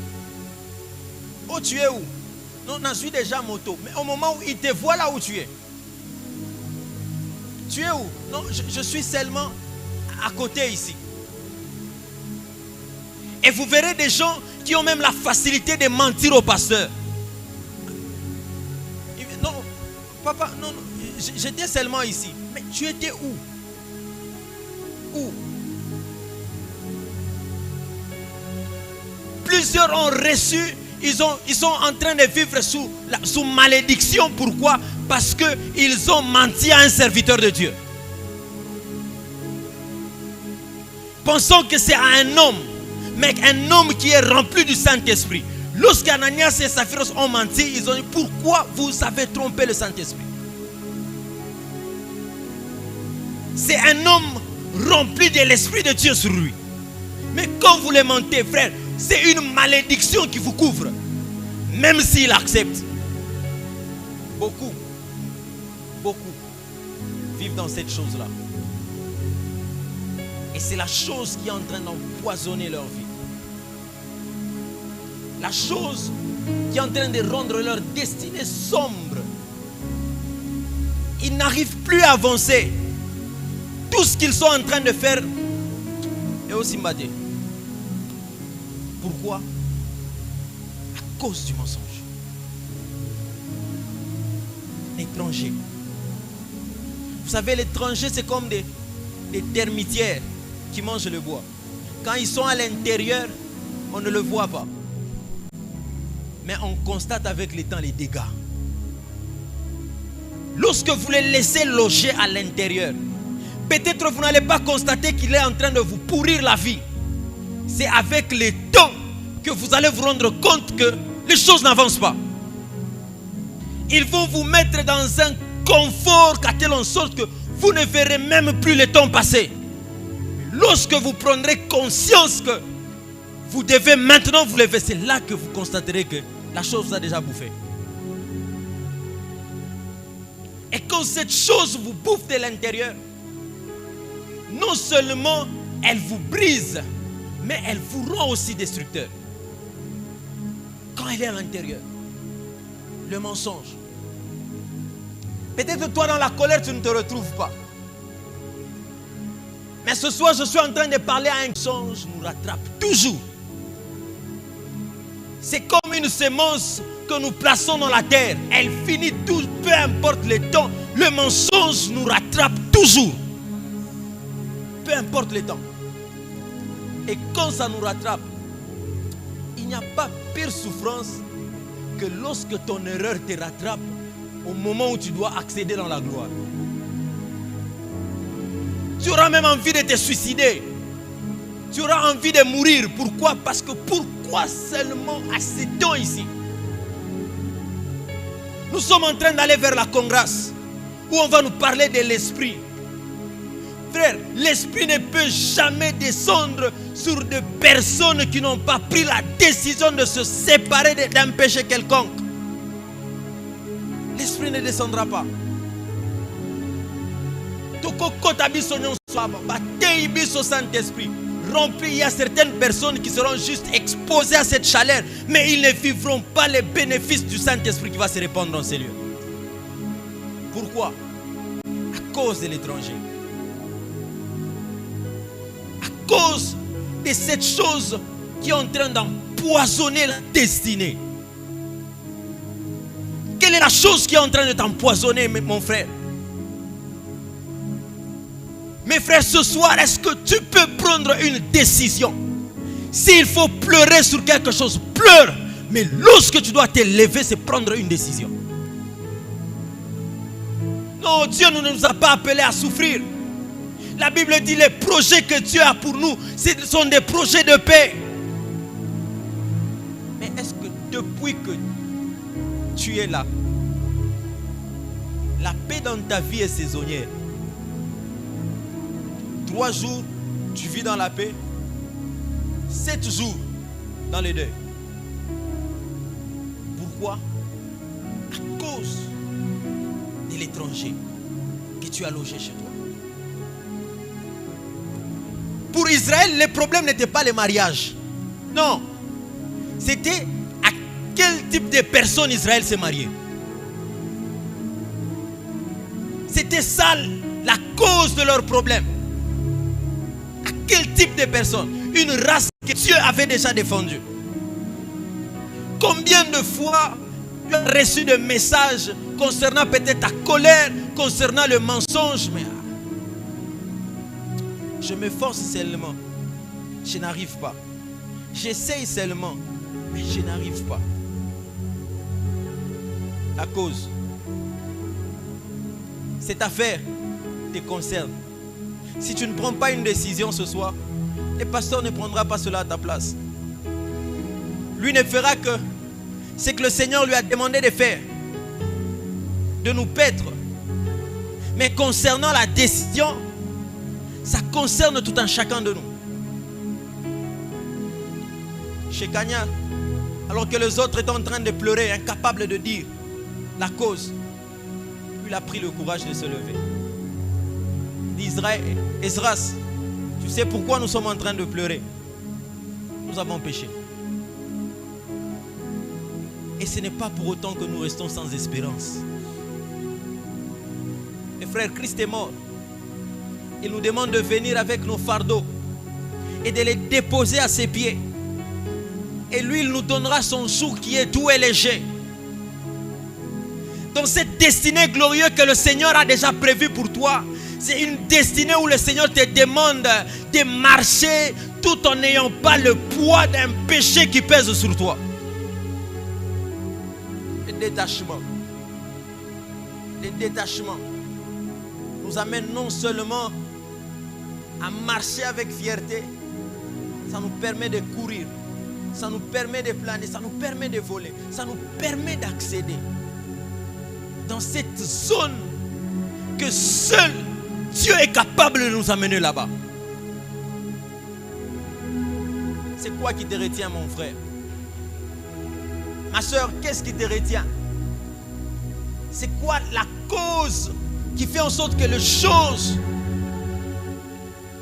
Oh, tu es où? Non, je suis déjà moto. Mais au moment où il te voit là où tu es. Tu es où? Non, je suis seulement à côté ici. Et vous verrez des gens qui ont même la facilité de mentir au pasteur. Non, papa, non, j'étais seulement ici. Mais tu étais où? Où? Plusieurs ont reçu, ils sont en train de vivre sous malédiction. Pourquoi? Parce qu'ils ont menti à un serviteur de Dieu. Pensons que c'est à un homme, mais un homme qui est rempli du Saint-Esprit. Lorsqu'Ananias et Saphiros ont menti, ils ont dit: pourquoi vous avez trompé le Saint-Esprit? C'est un homme rempli de l'Esprit de Dieu sur lui. Mais quand vous le mentez, frère, c'est une malédiction qui vous couvre. Même s'il accepte. Beaucoup vivent dans cette chose-là. Et c'est la chose qui est en train d'empoisonner leur vie. La chose qui est en train de rendre leur destinée sombre. Ils n'arrivent plus à avancer. Tout ce qu'ils sont en train de faire est aussi maté. Pourquoi? À cause du mensonge. L'étranger. Vous savez, l'étranger, c'est comme des termitières qui mangent le bois. Quand ils sont à l'intérieur, on ne le voit pas. Mais on constate avec le temps les dégâts. Lorsque vous les laissez loger à l'intérieur, peut-être vous n'allez pas constater qu'il est en train de vous pourrir la vie. C'est avec le temps que vous allez vous rendre compte que les choses n'avancent pas. Ils vont vous mettre dans un confort à telle sorte que vous ne verrez même plus le temps passer. Lorsque vous prendrez conscience que vous devez maintenant vous lever, c'est là que vous constaterez que la chose vous a déjà bouffé. Et quand cette chose vous bouffe de l'intérieur, non seulement elle vous brise, mais elle vous rend aussi destructeur. Quand elle est à l'intérieur, le mensonge. Peut-être toi dans la colère tu ne te retrouves pas. Mais ce soir je suis en train de parler à un mensonge nous rattrape toujours. C'est comme une semence que nous plaçons dans la terre. Elle finit tout, peu importe le temps. Le mensonge nous rattrape toujours. Peu importe le temps. Et quand ça nous rattrape, il n'y a pas pire souffrance que lorsque ton erreur te rattrape au moment où tu dois accéder dans la gloire. Tu auras même envie de te suicider. Tu auras envie de mourir. Pourquoi? Parce que pourquoi seulement à ce temps ici? Nous sommes en train d'aller vers la congrès où on va nous parler de l'esprit. Frère, l'esprit ne peut jamais descendre sur des personnes qui n'ont pas pris la décision de se séparer d'un péché quelconque. L'esprit ne descendra pas. Saint-Esprit rempli, il y a certaines personnes qui seront juste exposées à cette chaleur, mais ils ne vivront pas les bénéfices du Saint-Esprit qui va se répandre dans ces lieux. Pourquoi? À cause de l'étranger. À cause de cette chose qui est en train d'empoisonner la destinée. Quelle est la chose qui est en train de t'empoisonner, mon frère? Mes frères, ce soir, est-ce que tu peux prendre une décision? S'il faut pleurer sur quelque chose, pleure. Mais lorsque tu dois te lever, c'est prendre une décision. Non, Dieu ne nous a pas appelés à souffrir. La Bible dit les projets que Dieu a pour nous, ce sont des projets de paix. Mais est-ce que depuis que tu es là, La paix dans ta vie est saisonnière. 3 jours, tu vis dans la paix. 7 jours dans le deuil. Pourquoi? À cause de l'étranger que tu as logé chez toi. Pour Israël, le problème n'était pas le mariage. Non. C'était à quel type de personne Israël s'est marié. C'était ça la cause de leur problème. À quel type de personne? Une race que Dieu avait déjà défendue. Combien de fois tu as reçu des messages concernant peut-être ta colère, concernant le mensonge, mais je m'efforce seulement, je n'arrive pas. J'essaye seulement, mais je n'arrive pas. À cause, cette affaire te concerne. Si tu ne prends pas une décision ce soir, le pasteur ne prendra pas cela à ta place. Lui ne fera que ce que le Seigneur lui a demandé de faire, de nous paître. Mais concernant la décision, ça concerne tout un chacun de nous. Chez Kanya, alors que les autres étaient en train de pleurer, incapables de dire la cause, lui il a pris le courage de se lever. D'Israël, Esdras, tu sais pourquoi nous sommes en train de pleurer? Nous avons péché. Et ce n'est pas pour autant que nous restons sans espérance. Et frère, Christ est mort. Il nous demande de venir avec nos fardeaux et de les déposer à ses pieds. Et lui, il nous donnera son joug qui est doux et léger. Dans cette destinée glorieuse que le Seigneur a déjà prévue pour toi, c'est une destinée où le Seigneur te demande de marcher tout en n'ayant pas le poids d'un péché qui pèse sur toi. Le détachement. Le détachement nous amène non seulement à marcher avec fierté, ça nous permet de courir, ça nous permet de planer, ça nous permet de voler, ça nous permet d'accéder dans cette zone que seul Dieu est capable de nous amener là-bas. C'est quoi qui te retient, mon frère? Ma soeur, qu'est-ce qui te retient? C'est quoi la cause qui fait en sorte que les choses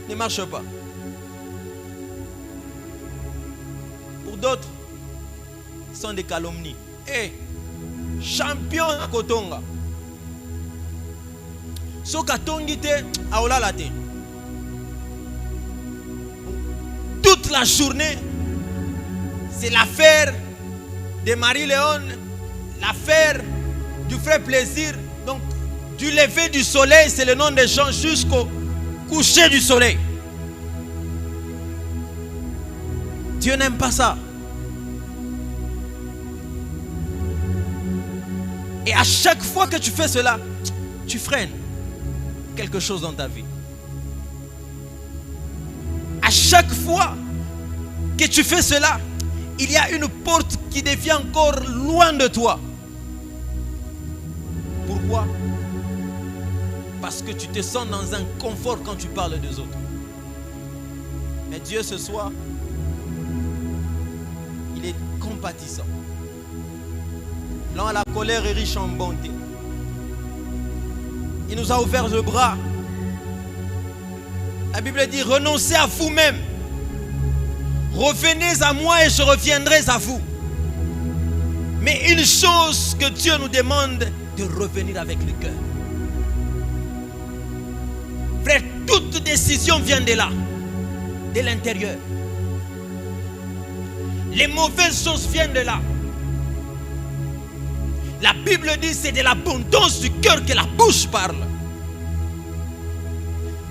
ne marchent pas? Pour d'autres, ce sont des calomnies. Et champion à Kotonga. So katongi te aolala te. Toute la journée, c'est l'affaire de Marie-Léon, l'affaire du frère Plaisir. Donc, du lever du soleil, c'est le nom des gens, jusqu'au coucher du soleil. Dieu n'aime pas ça. Et à chaque fois que tu fais cela, tu freines quelque chose dans ta vie. À chaque fois que tu fais cela, il y a une porte qui devient encore loin de toi. Pourquoi? Parce que tu te sens dans un confort quand tu parles des autres. Mais Dieu ce soir, il est compatissant. Lent à la colère et riche en bonté. Il nous a ouvert le bras. La Bible dit, renoncez à vous-même. Revenez à moi et je reviendrai à vous. Mais une chose que Dieu nous demande, de revenir avec le cœur. Frère, toute décision vient de là, de l'intérieur. Les mauvaises choses viennent de là. La Bible dit, c'est de l'abondance du cœur que la bouche parle.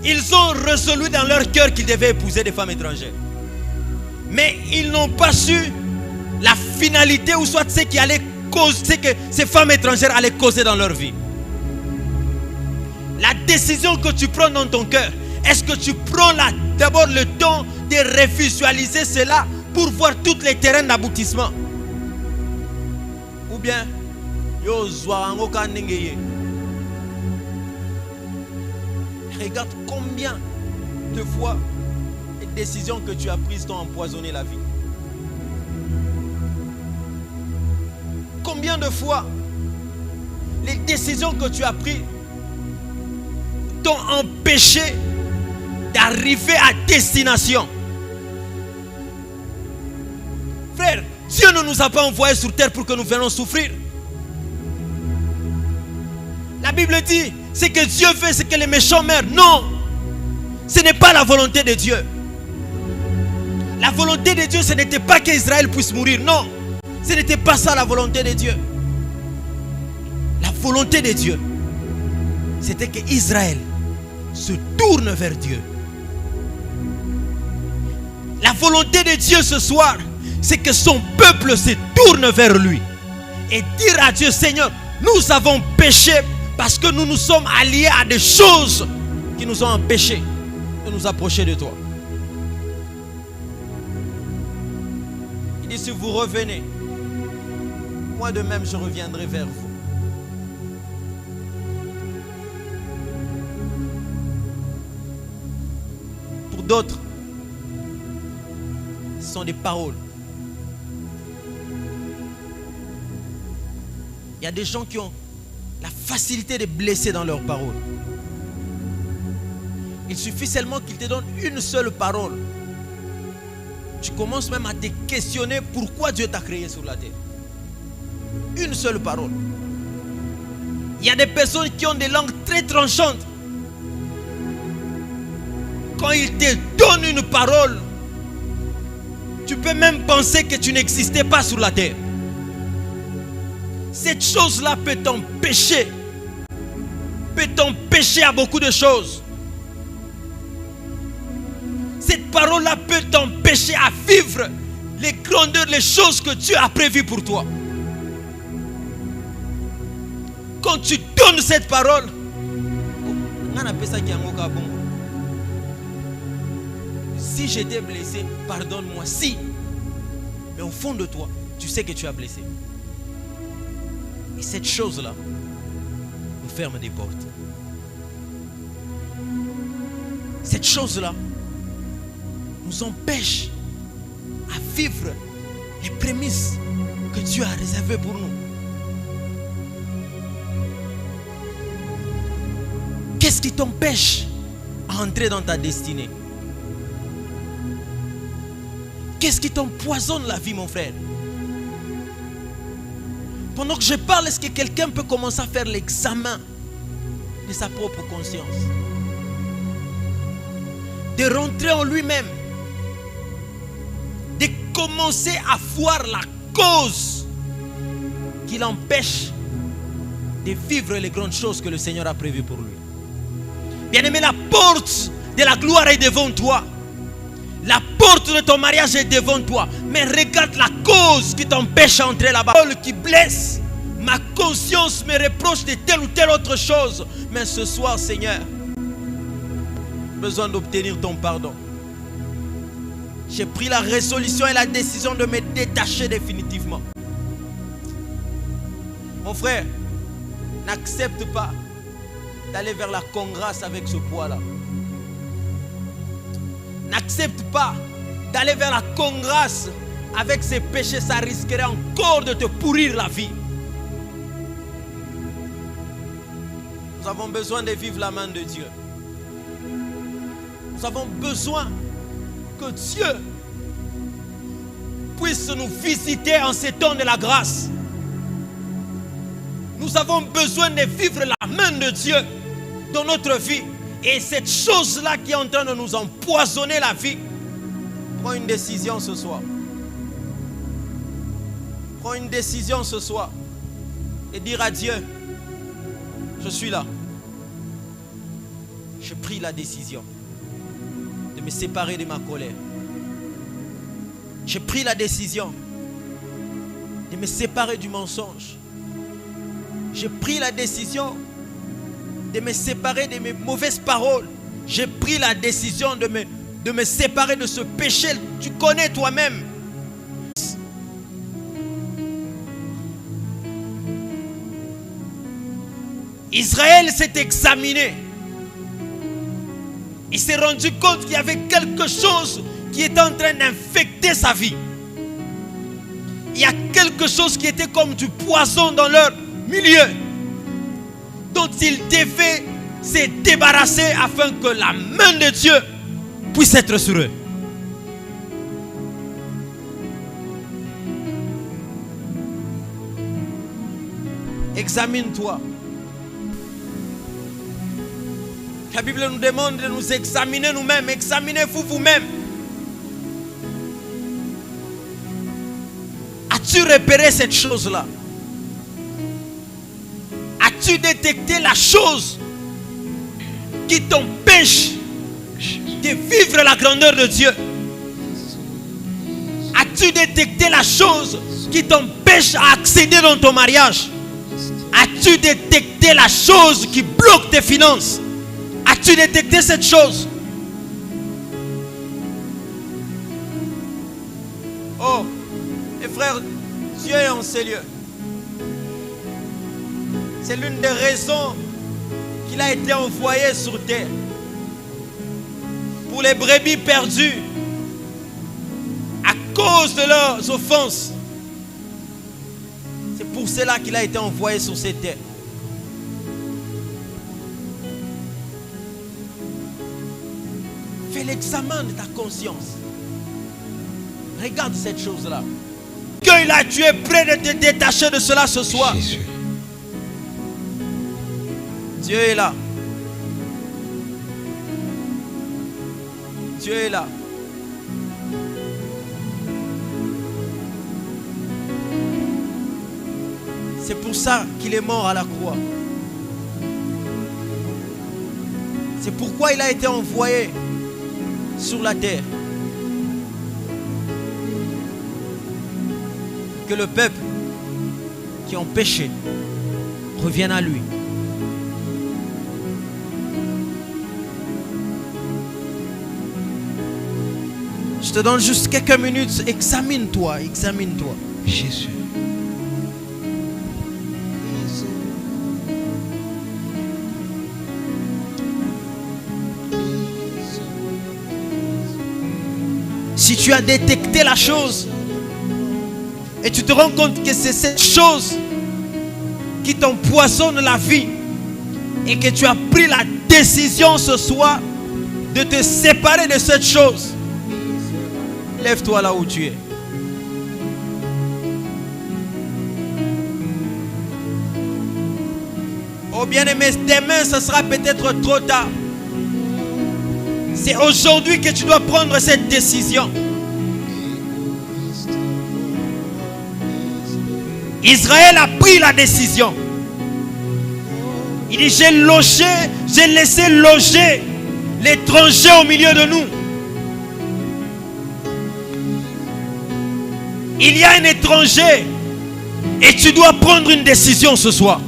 Ils ont résolu dans leur cœur qu'ils devaient épouser des femmes étrangères. Mais ils n'ont pas su la finalité ou soit ce qui allait causer, que ces femmes étrangères allaient causer dans leur vie. La décision que tu prends dans ton cœur, est-ce que tu prends d'abord le temps de revisualiser cela pour voir tous les terrains d'aboutissement? Ou bien, regarde combien de fois les décisions que tu as prises t'ont empoisonné la vie. Combien de fois les décisions que tu as prises t'ont empêché d'arriver à destination. Frère, Dieu ne nous a pas envoyés sur terre pour que nous venions souffrir. La Bible dit, c'est que Dieu veut, c'est que les méchants meurent. Non, ce n'est pas la volonté de Dieu. La volonté de Dieu, ce n'était pas qu'Israël puisse mourir. Non, ce n'était pas ça la volonté de Dieu. La volonté de Dieu, c'était qu'Israël se tourne vers Dieu. La volonté de Dieu ce soir, c'est que son peuple se tourne vers lui et dire à Dieu, Seigneur, nous avons péché parce que nous nous sommes alliés à des choses qui nous ont empêchés de nous approcher de toi. Il dit, si vous revenez, moi de même je reviendrai vers vous. Pour d'autres, ce sont des paroles. Il y a des gens qui ont la facilité de blesser dans leurs paroles. Il suffit seulement qu'ils te donnent une seule parole. Tu commences même à te questionner pourquoi Dieu t'a créé sur la terre. Une seule parole. Il y a des personnes qui ont des langues très tranchantes. Quand ils te donnent une parole, tu peux même penser que tu n'existais pas sur la terre. Cette chose-là peut t'empêcher à beaucoup de choses. Cette parole-là peut t'empêcher à vivre les grandeurs, les choses que Dieu a prévues pour toi. Quand tu donnes cette parole, si j'étais blessé, pardonne-moi. Si, mais au fond de toi, tu sais que tu as blessé. Et cette chose-là nous ferme des portes. Cette chose-là nous empêche à vivre les prémices que Dieu a réservées pour nous. Qu'est-ce qui t'empêche à entrer dans ta destinée? Qu'est-ce qui t'empoisonne la vie, mon frère? Pendant que je parle, est-ce que quelqu'un peut commencer à faire l'examen de sa propre conscience? De rentrer en lui-même. De commencer à voir la cause qui l'empêche de vivre les grandes choses que le Seigneur a prévues pour lui. Bien-aimé, la porte de la gloire est devant toi. La porte de ton mariage est devant toi. Mais regarde la cause qui t'empêche d'entrer là-bas. Qui blesse. Ma conscience me reproche de telle ou telle autre chose. Mais ce soir, Seigneur, j'ai besoin d'obtenir ton pardon. J'ai pris la résolution et la décision de me détacher définitivement. Mon frère, n'accepte pas d'aller vers la congrâce avec ce poids-là. N'accepte pas d'aller vers la congrâce avec ces péchés. Ça risquerait encore de te pourrir la vie. Nous avons besoin de vivre la main de Dieu. Nous avons besoin que Dieu puisse nous visiter en ces temps de la grâce. Nous avons besoin de vivre la main de Dieu dans notre vie. Et cette chose-là qui est en train de nous empoisonner la vie, prends une décision ce soir. Prends une décision ce soir et dire à Dieu, je suis là. J'ai pris la décision de me séparer de ma colère. J'ai pris la décision de me séparer du mensonge. J'ai pris la décision de me séparer de mes mauvaises paroles. J'ai pris la décision de me séparer de ce péché. Tu connais toi-même. Israël s'est examiné. Il s'est rendu compte qu'il y avait quelque chose qui était en train d'infecter sa vie. Il y a quelque chose qui était comme du poison dans leur milieu, dont il devait se débarrasser afin que la main de Dieu puisse être sur eux. Examine-toi. La Bible nous demande de nous examiner nous-mêmes. Examinez-vous vous-même. As-tu repéré cette chose-là? As-tu détecté la chose qui t'empêche de vivre la grandeur de Dieu? As-tu détecté la chose qui t'empêche à accéder dans ton mariage? As-tu détecté la chose qui bloque tes finances? As-tu détecté cette chose? Oh, mes frères, Dieu est en ces lieux. C'est l'une des raisons qu'il a été envoyé sur terre. Pour les brebis perdues, à cause de leurs offenses. C'est pour cela qu'il a été envoyé sur cette terre. Fais l'examen de ta conscience. Regarde cette chose-là. Que là, tu es prêt de te détacher de cela ce soir. Jésus. Dieu est là. Dieu est là. C'est pour ça qu'il est mort à la croix. C'est pourquoi il a été envoyé sur la terre. Que le peuple qui ont péché revienne à lui. Je te donne juste quelques minutes. Examine-toi, examine-toi. Jésus. Si tu as détecté la chose et tu te rends compte que c'est cette chose qui t'empoisonne la vie et que tu as pris la décision ce soir de te séparer de cette chose, lève-toi là où tu es. Oh bien-aimé, demain ce sera peut-être trop tard. C'est aujourd'hui que tu dois prendre cette décision. Israël a pris la décision. Il dit, j'ai laissé loger l'étranger au milieu de nous. Il y a un étranger et tu dois prendre une décision ce soir.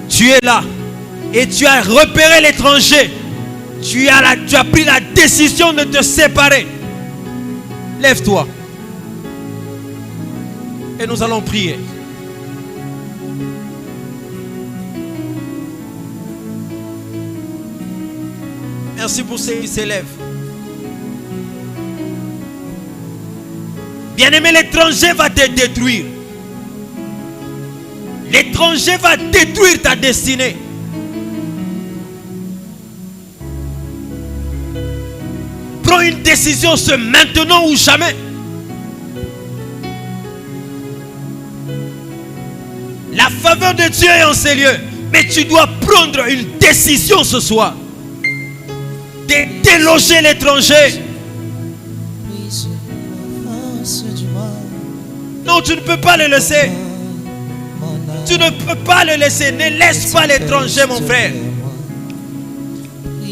Tu es là et tu as repéré l'étranger. Tu as pris la décision de te séparer. Lève-toi. Et nous allons prier. Merci pour ceux qui s'élèvent. Bien-aimé, l'étranger va te détruire. L'étranger va détruire ta destinée. Prends une décision, c'est maintenant ou jamais. La faveur de Dieu est en ces lieux. Mais tu dois prendre une décision ce soir. De déloger l'étranger. Non, tu ne peux pas le laisser. Tu ne peux pas le laisser. Ne laisse pas l'étranger, mon frère.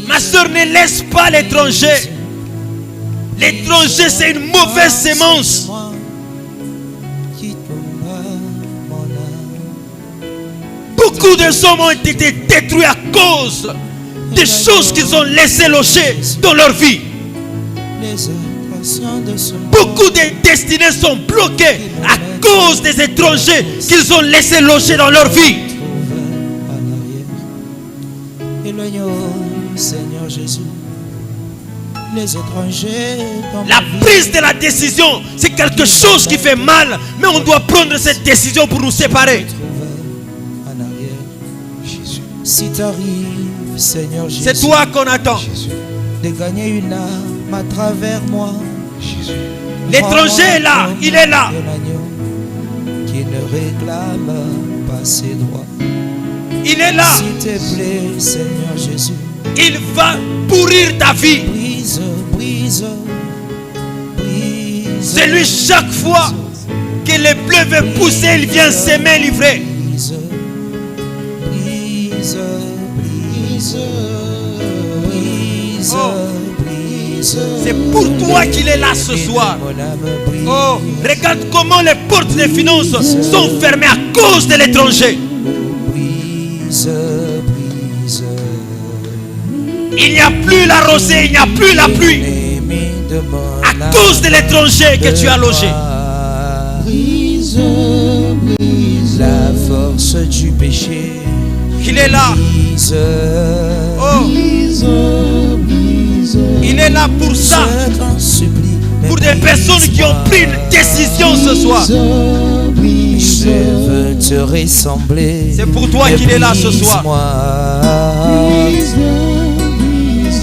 Ma soeur, ne laisse pas l'étranger. L'étranger, c'est une mauvaise sémence. Beaucoup de hommes ont été détruits à cause des choses qu'ils ont laissées loger dans leur vie. Beaucoup de destinées sont bloquées à cause des étrangers qu'ils ont laissés loger dans leur vie. Éloigne, Seigneur. Seigneur Jésus. Les étrangers dans La ma vie, prise de la décision, c'est quelque chose qui fait mal, mais on doit prendre cette décision pour nous séparer. trouve en arrière. Jésus. Si tu arrives, Seigneur Jésus, C'est toi qu'on attend. de gagner une âme à travers moi. L'étranger est là, il est là. Un agneau qui ne réclame pas ses droits. Il est là. S'il te plaît, Seigneur Jésus, Il va pourrir ta vie. brise, brise, brise. C'est lui chaque fois que les bleus veulent pousser, il vient s'aimer livrer. Brise, brise, brise, brise, Oh. brise. C'est pour toi qu'il est là ce soir. Mon âme brise. Oh, regarde comment les portes des finances sont fermées à cause de l'étranger. Brise, brise. Il n'y a plus la rosée, il n'y a plus la pluie. Ennemi de mon À cause de l'étranger que tu as logé. Brise, brise. La force du péché. Il est là. Brise, Oh, brise, brise. il est là pour ça. Je t'en supplie, Pour des personnes qui ont pris une décision ce soir. je veux te ressembler. C'est pour toi qu'il est là ce soir. Brise-moi.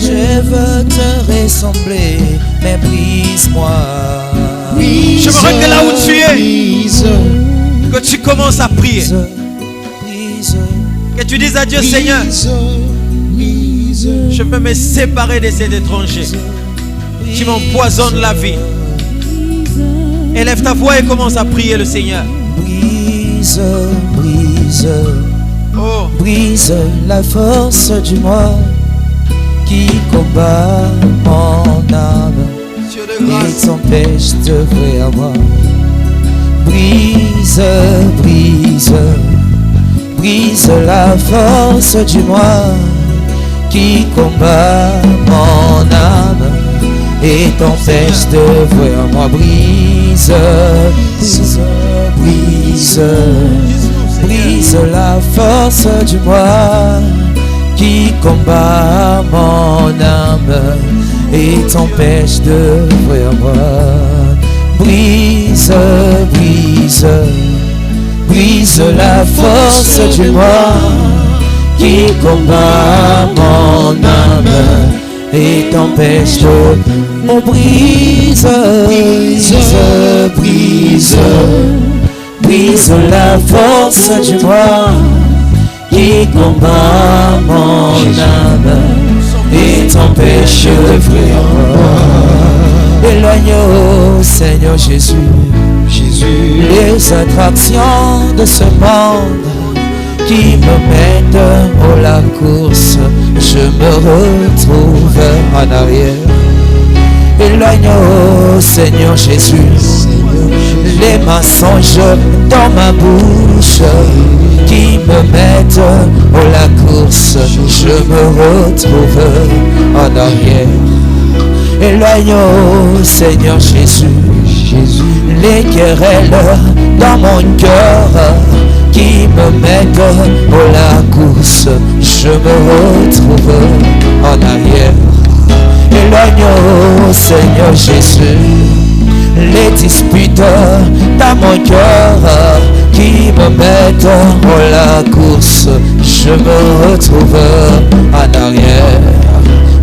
Je veux te ressembler, mais brise-moi. J'aimerais que là où tu es, que tu commences à prier. Brise, Que tu dises à Dieu, Seigneur, je veux me séparer de cet étranger qui m'empoisonne la vie. Élève ta voix et commence à prier le Seigneur. brise, brise, Oh, brise la force du moi qui combat mon âme Dieu de et grâce. t'empêche de voir. Brise, brise, brise la force du moi qui combat mon âme et t'empêche de voir moi. Brise, brise, brise, brise la force du moi qui combat mon âme et t'empêche de voir moi. Brise, brise, brise la force du moi qui combat mon âme et t'empêche de mon brise, brise, brise, brise la force du moi qui combat mon âme et t'empêche de voir. Éloigne, Seigneur Jésus, les attractions de ce monde qui me mettent à la course, je me retrouve en arrière. Éloigne, Seigneur Jésus, les mensonges dans ma bouche qui me mettent à la course, je me retrouve en arrière. Éloigne, Seigneur Jésus, les querelles dans mon cœur qui me mettent à la course, je me retrouve en arrière. Éloigne, Seigneur Jésus, les disputes dans mon cœur qui me mettent à la course, je me retrouve en arrière.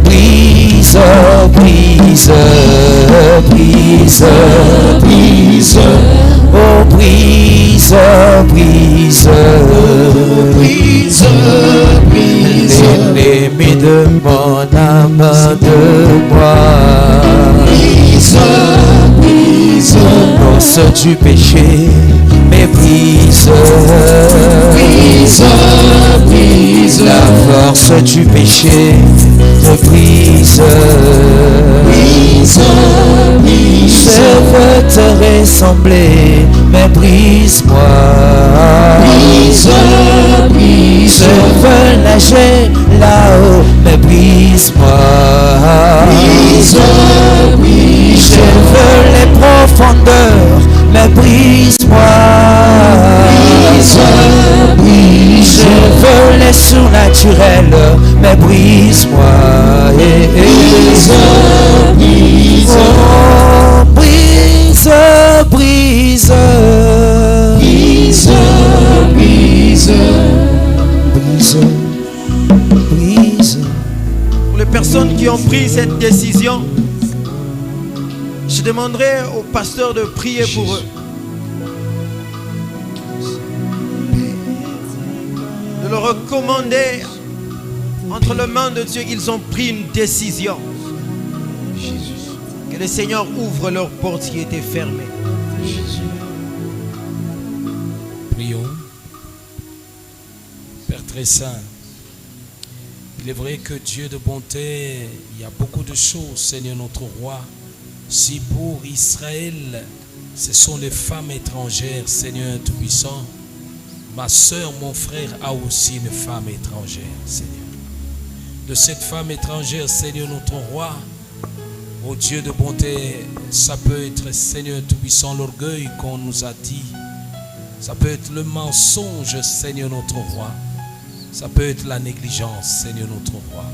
Brise, brise, brise, brise, oh brise, brise, brise, brise, l'ennemi de mon âme, de moi. Brise, brise, force du péché, mais brise, brise, brise, la force du péché me brise, brise, brise. Je veux te ressembler, mais brise-moi. Brise, brise. Je veux nager là-haut, mais brise-moi. Brise, brise. Je veux les profondeurs, mais brise-moi. brise. Je veux les surnaturels, mais brise-moi. Brise, brise. Oh, brise, brise. Brise, brise. Brise, brise. Pour les personnes qui ont pris cette décision, je demanderai au pasteur de prier pour eux. De leur recommander entre les mains de Dieu qu'ils ont pris une décision. Que le Seigneur ouvre leurs portes qui étaient fermées. Prions. Père très saint, il est vrai que Dieu de bonté, il y a beaucoup de choses, Seigneur notre roi. Si pour Israël, ce sont les femmes étrangères, Seigneur Tout-Puissant, ma soeur, mon frère a aussi une femme étrangère, Seigneur. De cette femme étrangère, Seigneur notre roi, ô Dieu de bonté, ça peut être, Seigneur Tout-Puissant, l'orgueil qu'on nous a dit. Ça peut être le mensonge, Seigneur notre roi. Ça peut être la négligence, Seigneur notre roi.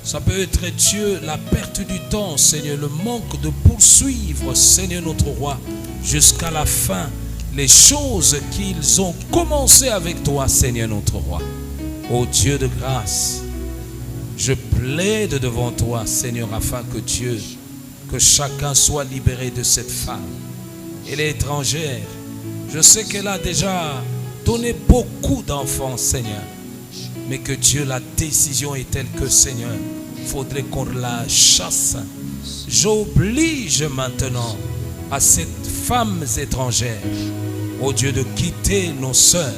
Ça peut être, Dieu, la perte du temps, Seigneur, le manque de poursuivre, Seigneur notre roi, jusqu'à la fin, les choses qu'ils ont commencé avec toi, Seigneur notre roi. Ô Dieu de grâce, je plaide devant toi, Seigneur, afin que Dieu, que chacun soit libéré de cette femme. Elle est étrangère. Je sais qu'elle a déjà donné beaucoup d'enfants, Seigneur. Mais que Dieu, la décision est telle que, Seigneur, il faudrait qu'on la chasse. J'oblige maintenant à ces femmes étrangères, ô Dieu, de quitter nos sœurs,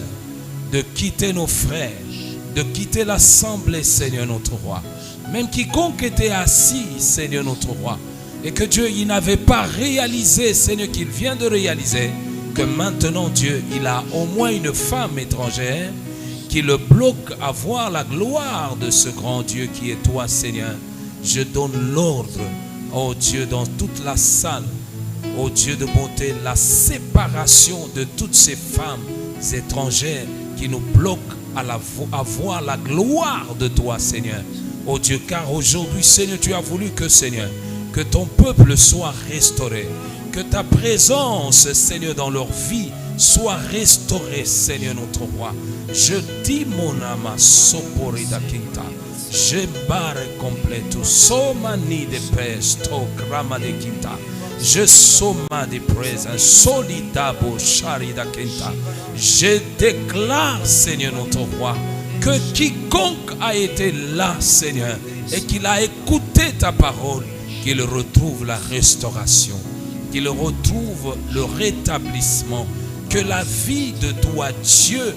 de quitter nos frères, de quitter l'assemblée, Seigneur notre roi. Même quiconque était assis, Seigneur notre roi, et que Dieu, il n'avait pas réalisé, Seigneur, qu'il vient de réaliser, que maintenant, Dieu, il a au moins une femme étrangère qui le bloque à voir la gloire de ce grand Dieu qui est toi, Seigneur. Je donne l'ordre, ô Dieu, dans toute la salle, ô Dieu de bonté, la séparation de toutes ces femmes étrangères qui nous bloquent à voir la gloire de toi, Seigneur. Ô Dieu, car aujourd'hui, Seigneur, tu as voulu que, Seigneur, que ton peuple soit restauré, que ta présence, Seigneur, dans leur vie soit restaurée, Seigneur notre roi. Je dis mon âme à Soporida Quinta. Je barre completo. Somani de pesto, grama de Quinta. Je soma de présence. Solidabo charida Quinta. Je déclare, Seigneur notre roi, que quiconque a été là, Seigneur, et qu'il a écouté ta parole, qu'il retrouve la restauration, qu'il retrouve le rétablissement, que la vie de toi, Dieu,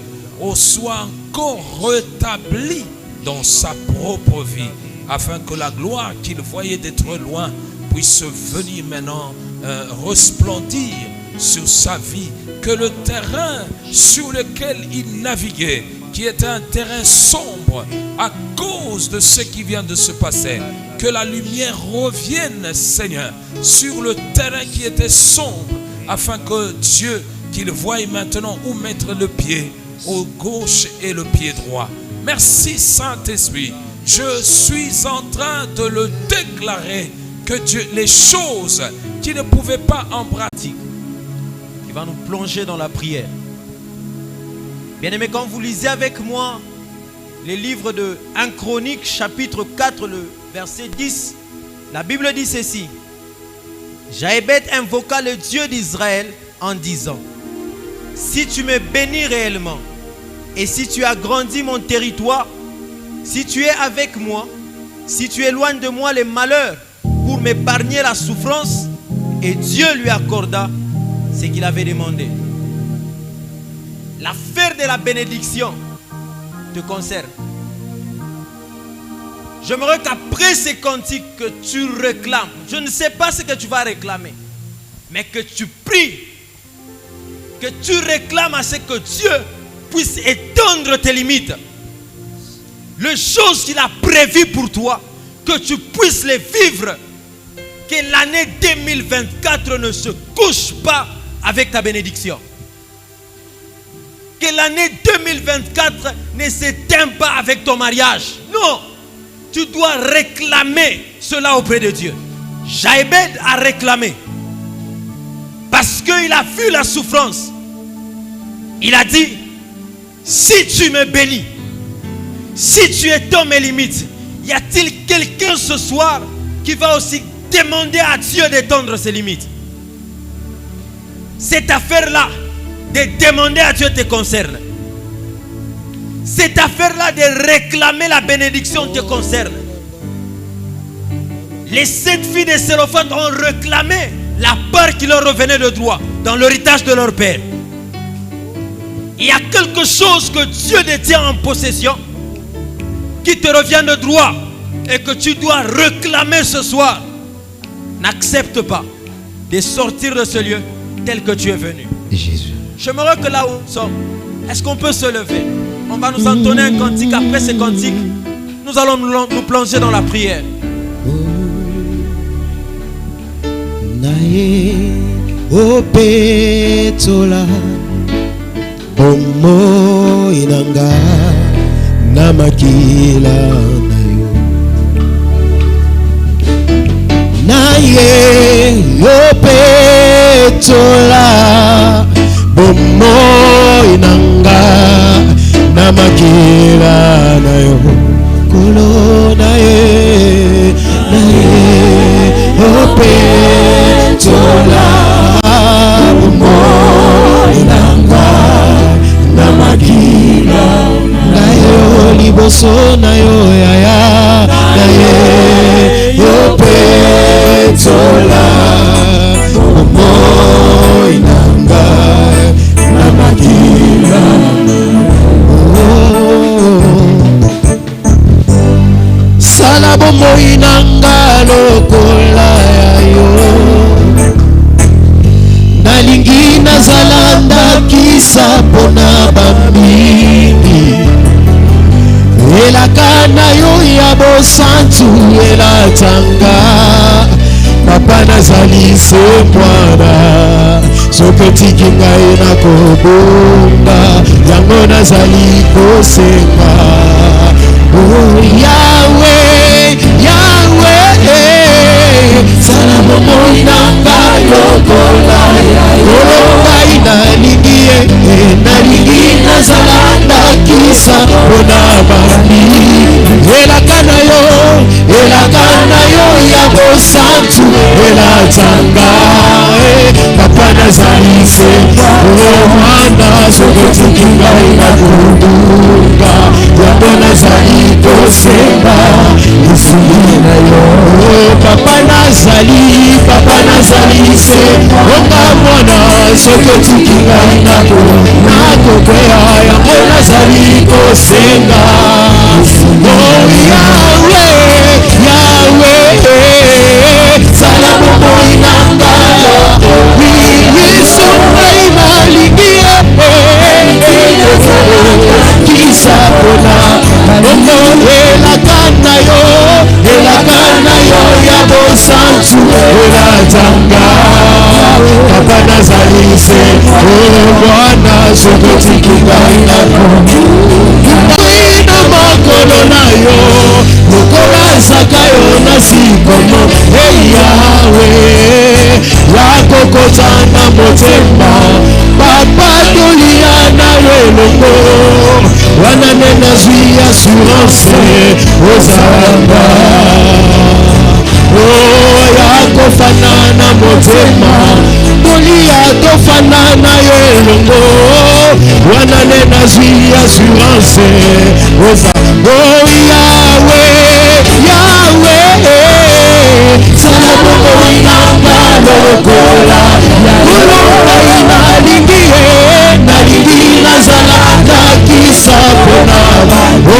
soit encore rétablie dans sa propre vie, afin que la gloire qu'il voyait d'être loin puisse venir maintenant resplendir sur sa vie, que le terrain sur lequel il naviguait, qui était un terrain sombre à cause de ce qui vient de se passer, que la lumière revienne, Seigneur, sur le terrain qui était sombre, afin que Dieu, qu'il voie maintenant où mettre le pied, au gauche et le pied droit. Merci Saint-Esprit, je suis en train de le déclarer, que Dieu, les choses qui ne pouvaient pas en pratique, qui va nous plonger dans la prière. Bien-aimés, quand vous lisez avec moi les livres de 1 Chronique, chapitre 4, le verset 10, la Bible dit ceci. Jaébet invoqua le Dieu d'Israël en disant, si tu me bénis réellement, et si tu agrandis mon territoire, si tu es avec moi, si tu éloignes de moi les malheurs pour m'épargner la souffrance, et Dieu lui accorda ce qu'il avait demandé. L'affaire de la bénédiction te concerne. J'aimerais qu'après ces cantiques que tu réclames, je ne sais pas ce que tu vas réclamer, mais que tu pries, que tu réclames à ce que Dieu puisse étendre tes limites. Les choses qu'il a prévues pour toi, que tu puisses les vivre. Que l'année 2024 ne se couche pas avec ta bénédiction. que l'année 2024 ne s'éteint pas avec ton mariage. Non, tu dois réclamer cela auprès de Dieu. Jaébed a réclamé parce qu'il a vu la souffrance. Il a dit, si tu me bénis, si tu étends mes limites, y a-t-il quelqu'un ce soir qui va aussi demander à Dieu d'étendre ses limites? Cette affaire-là de demander à Dieu te concerne. Cette affaire-là de réclamer la bénédiction te concerne. Les 7 filles de Sélophate ont réclamé la part qui leur revenait de droit dans l'héritage de leur père. Il y a quelque chose que Dieu détient en possession qui te revient de droit et que tu dois réclamer ce soir. N'accepte pas de sortir de ce lieu tel que tu es venu. Jésus. J'aimerais que là où nous sommes, est-ce qu'on peut se lever? On va nous entonner un cantique. Après ce cantique, nous allons nous plonger dans la prière. Naye opetola Omo inanga namakila nayo. Naye opetola Omo inanga namakila nayo. Kolo naye opetola Omo inanga namakila nayo. Liboso nayo yaya naye opetola Omo inanga namakila. Sala bombo inanga lokola yo. Nalingi nazalanda kisa pona bambini. Elaka na yo ya bosantu elatanga. Papa nazali se mwana. Soketiki ngai na kobonga. Yango nazali kosenga. Oh Yahweh, Yahweh, Salamomo inanga lokola Lokola inalingie, nalingi nazalanda kisa onabani. Elakana yo ya bosantu elatanga. Papa nazali se mwana sokotiki ngai na kobonga. Yango nazali kosenga isina yo. Papa nazali se onga mwana sokotiki ngai nakokwea. Yango nazali kosenga. Oh Yahweh, Yahweh, Salamomo inanga wisungai malingie kisa pona Omo elakana yo ya bosantu elatanga. Papa nazali se Bwana sokotiki ngai nakokwina makolo na yo lokola zakayo na sikomo. Hey Yahweh, yakokota na motema. Papa tolia na welongo. Wana nena zwi assurance ozamba. Oh yako fanana motema. Tolia to fanana welongo. Wana nena zwi assurance ozamba. Oh Yahweh, Yahweh, Salamomo inanga lokola Lokola inalingie, nalingi nazalanda kisa pona. Oh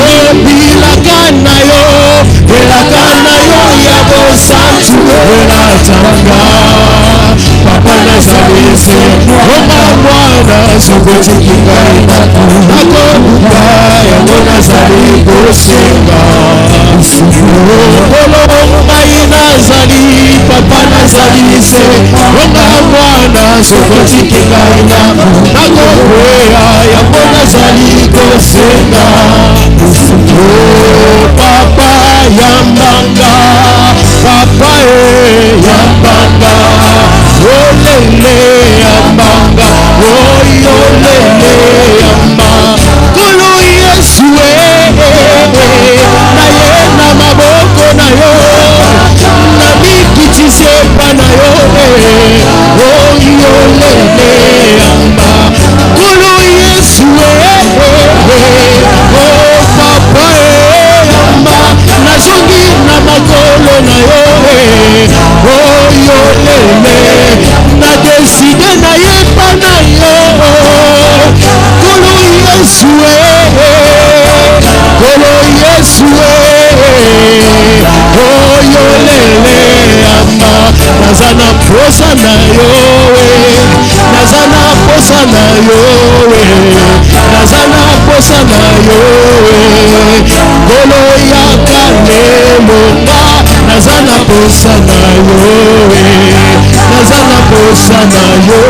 elakana yo ya bosantu elatanga. Papa nazali se onga mwana sokotiki ngai nakobuka. Yango nazali kosenga. Kolo ngai nazali, papa nazali nazalise onga mwana sokotiki ngai nakokweya yango nazali kosenga papa yambanga papa yambanga olele yambanga oyolele yamba kolo yesu na ye na maboko na yo na mikitisi epa na yo oyolele yamba kolo yesu papa yamba nazongi na makolo na yo oyolele na deside na yepa na yo kolo yesu kolo yesu oyolele yamba naza na posa na yo naza na posa na yo naza na posa na yo kolo yaka lemonga naza na posa na yo naza na posa na yo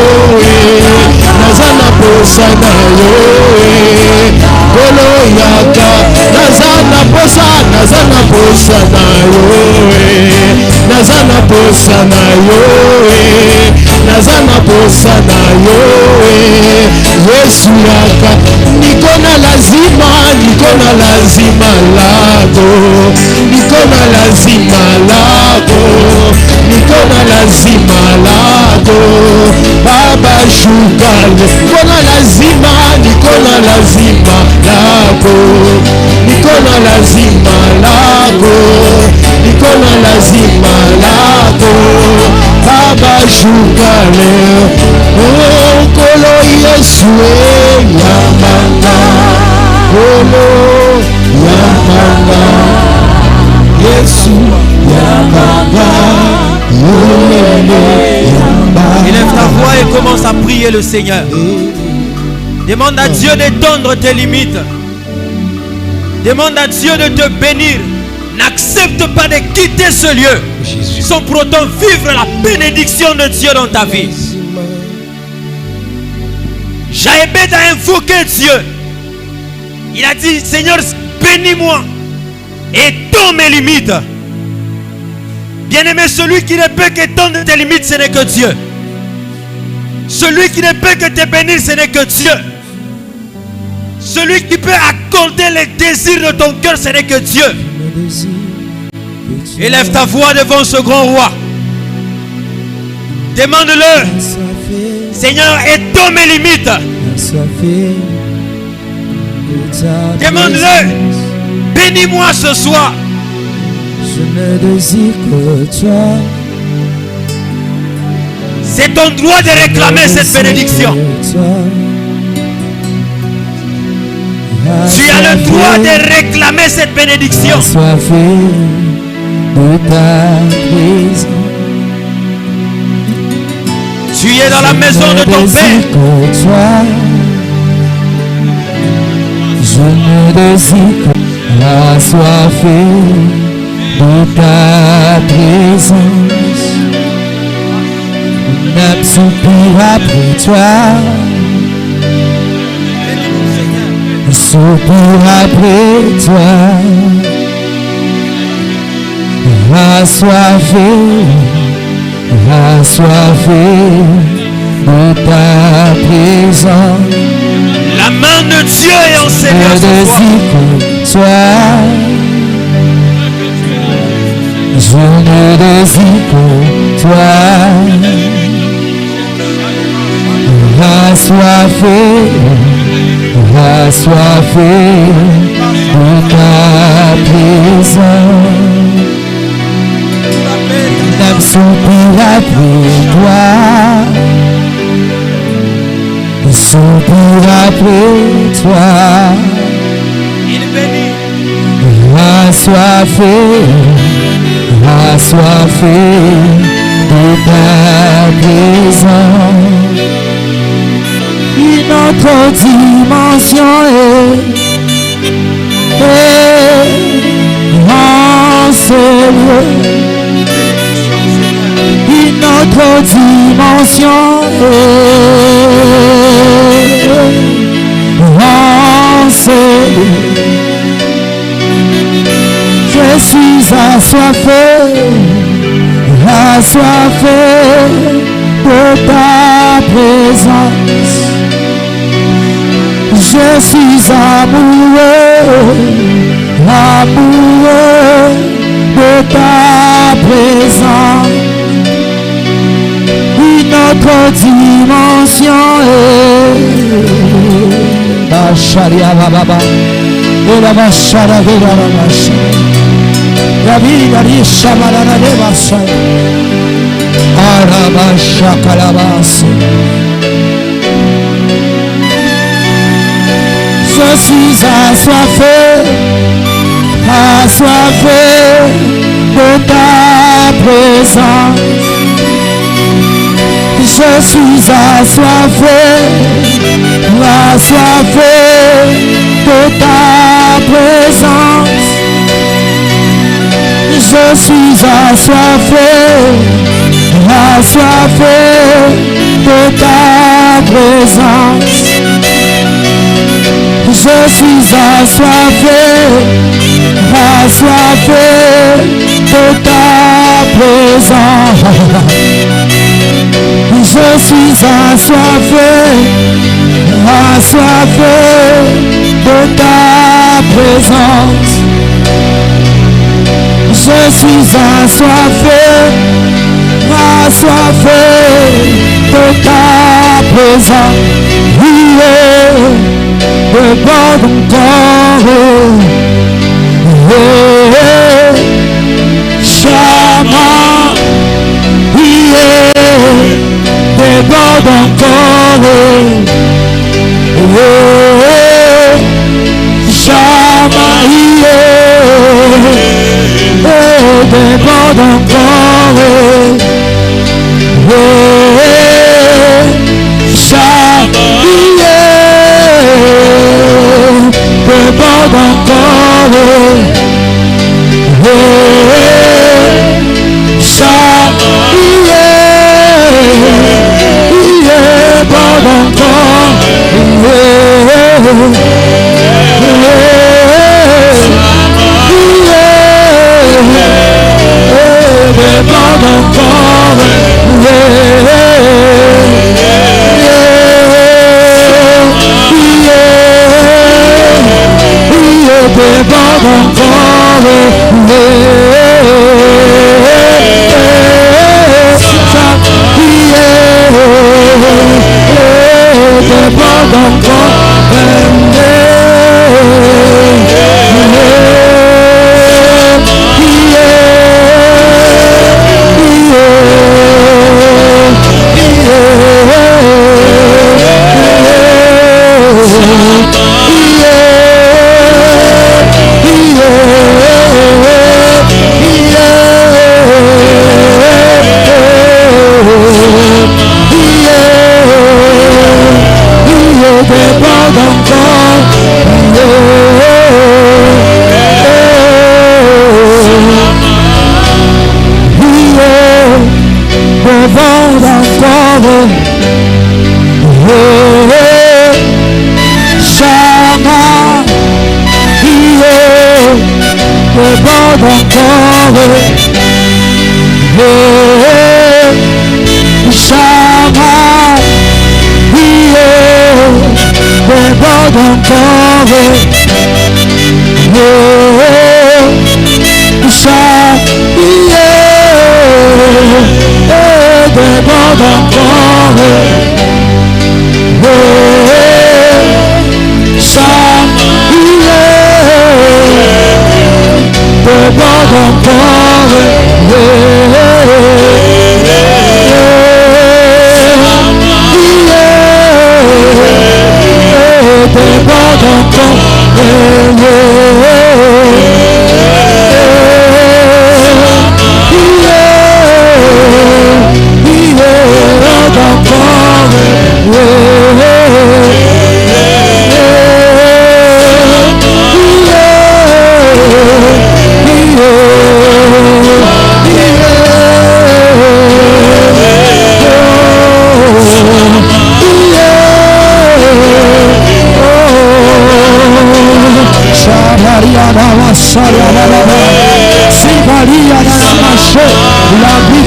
naza na posa na yo kolo yaka naza na posa na yo naza na posa na yo naza na posa na yo yesu yaka niko na lazima lako niko na lazima lako niko na lazima lako baba shukale niko na lazima lako niko na lazima lako niko na lazima lako baba shukale kolo yesu yamanga kolo yamanga yesu yamanga Élève ta voix et commence à prier le Seigneur. Demande à Dieu d'étendre tes limites. Demande à Dieu de te bénir. N'accepte pas de quitter ce lieu sans pour autant vivre la bénédiction de Dieu dans ta vie. Jaébed a invoqué Dieu. Il a dit, Seigneur, bénis-moi et étends mes limites. Bien-aimé, celui qui ne peut qu'étendre tes limites, ce n'est que Dieu. Celui qui ne peut que te bénir, ce n'est que Dieu. Celui qui peut accorder les désirs de ton cœur, ce n'est que Dieu. Élève ta voix devant ce grand roi. Demande-le, Seigneur, étends mes limites. Demande-le, bénis-moi ce soir. Je ne désire que toi. C'est ton droit de réclamer cette bénédiction. Tu as le droit de réclamer cette bénédiction. Tu es dans la maison de ton Père. Je ne désire que assoiffé de ta présence. Mon âme soupire après toi. Soupire après toi. Assoiffé de ta présence. La main de Dieu est en Seigneur ce soir. Je ne désire que toi. Assoiffé de ta présence. L'âme soupire après toi. Soupire après toi. Il bénit. Assoiffé de ta présence. Une autre dimension est en ce lieu. Une autre autre dimension. Je suis assoiffé de ta présence. Je suis amoureux de ta présence. Une autre dimension Basharia Baba et la Bashara de la Bash. La vida risha malana de Basha. Arabasha Kalabas. Je suis assoiffé de ta présence. Je suis assoiffé de ta présence. Je suis assoiffé de ta présence. Je suis assoiffé de ta présence. Je suis assoiffé de ta présence. Je suis assoiffé de ta présence. Oui, de bon corps. Chama, oui, de bon corps. Chama, oui, de bon corps. Chama, oui, de bon corps.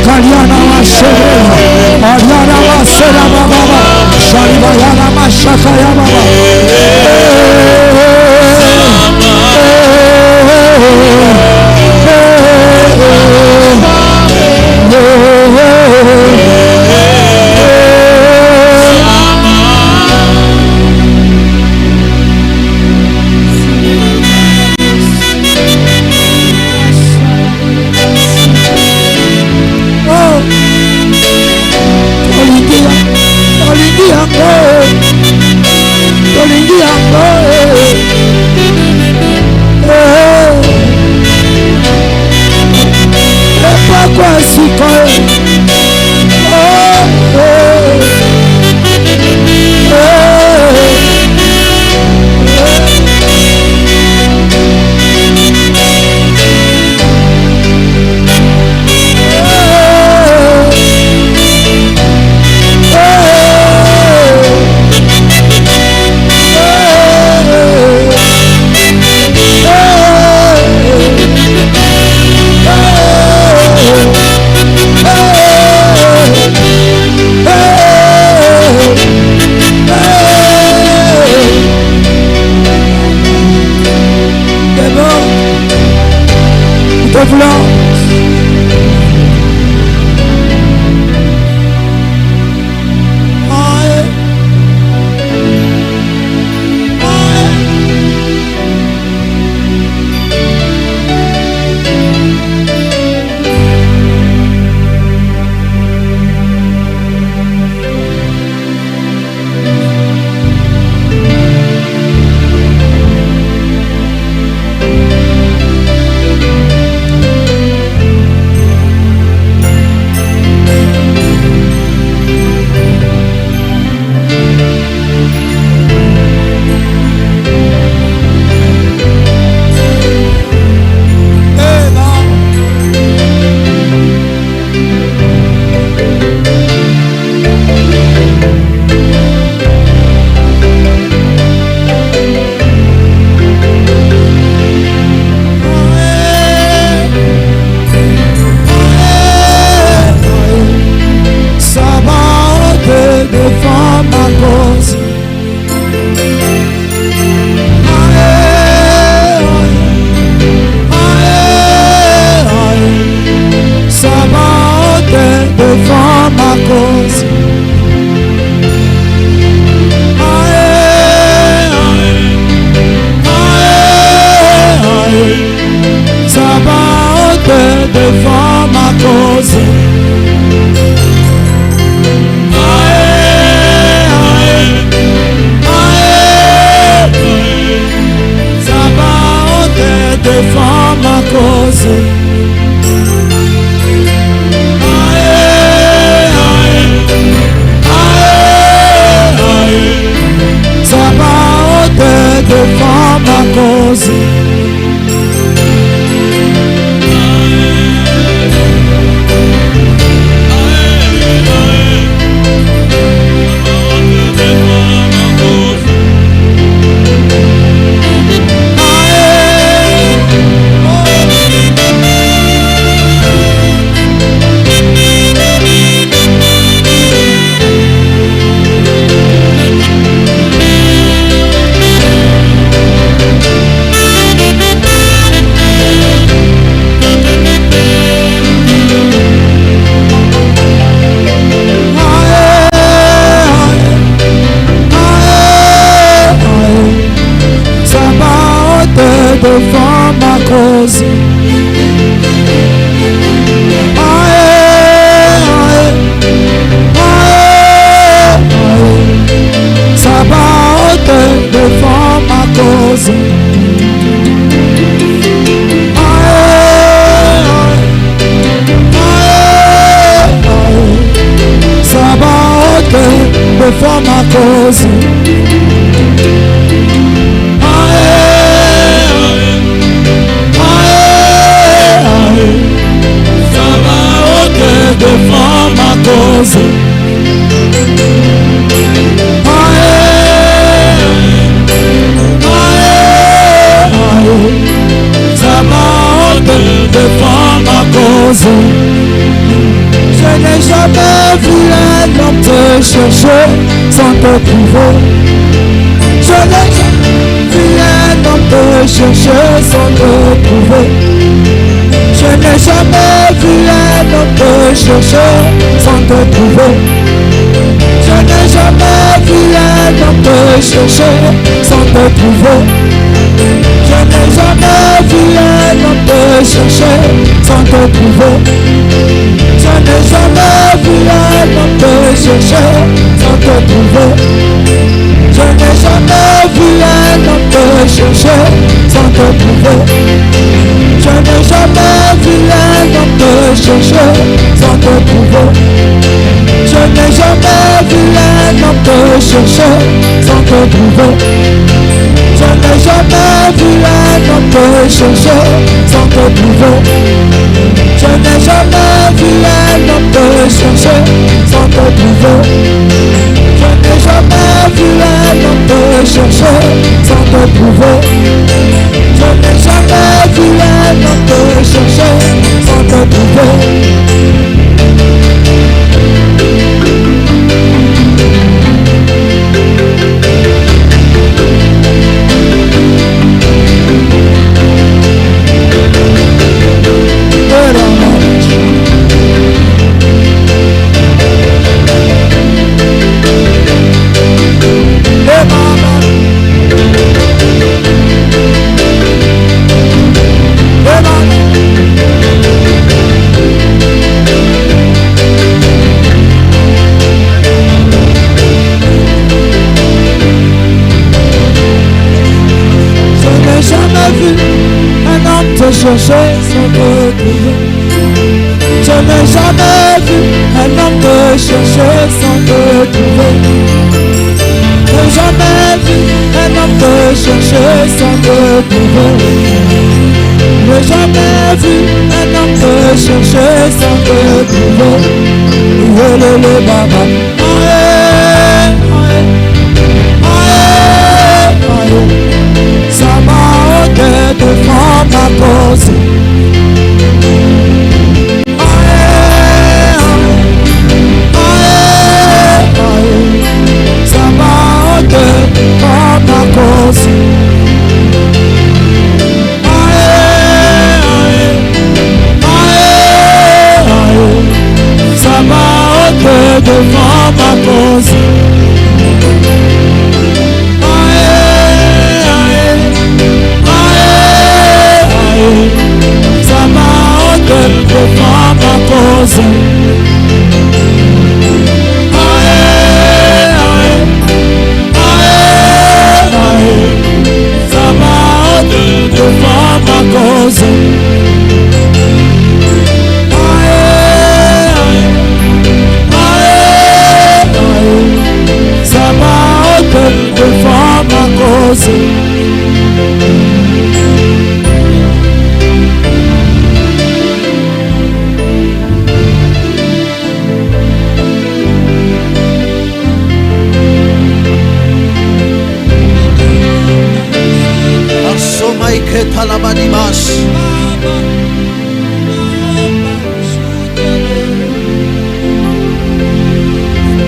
Kaliana Masere, Ariana Masera Baba, Sharibayana Mashakaya Baba. devant ma cause. Sabaoth devant ma cause. Sabaoth devant ma cause. Devant ma cause. Sabaoth devant ma cause. jamais vu un homme te chercher sans te trouver. Je n'ai jamais vu un homme te chercher sans te trouver. Je n'ai jamais vu un homme te chercher sans te trouver. Je n'ai jamais vu un homme te chercher sans te trouver. Je n'ai jamais vu un homme te chercher sans te trouver. Je n'ai jamais vu un homme te chercher sans te trouver. Je n'ai jamais vu un homme te chercher sans te trouver. Je n'ai jamais vu un homme te chercher sans te trouver. Je n'ai jamais vu un homme te chercher sans te trouver. Je n'ai jamais vu un homme te chercher sans te trouver. Je n'ai jamais vu un homme te chercher sans te trouver. Je n'ai jamais vu un homme te chercher sans te trouver. Je n'ai jamais vu un homme te chercher sans te trouver. Chercher sans te trouver. Je n'ai jamais vu un homme te chercher sans te trouver. Je n'ai jamais vu un homme te chercher sans te trouver. Je n'ai jamais vu un homme te chercher sans te trouver. Le baba. Ça m'a ôté devant ma cause. Ça m'a ôté devant ma cause. Ça m'a ôté devant ma cause. Ça m'a ôté devant ma cause. Ça m'a ôté devant ma cause. Ça m'a ôté devant ma cause.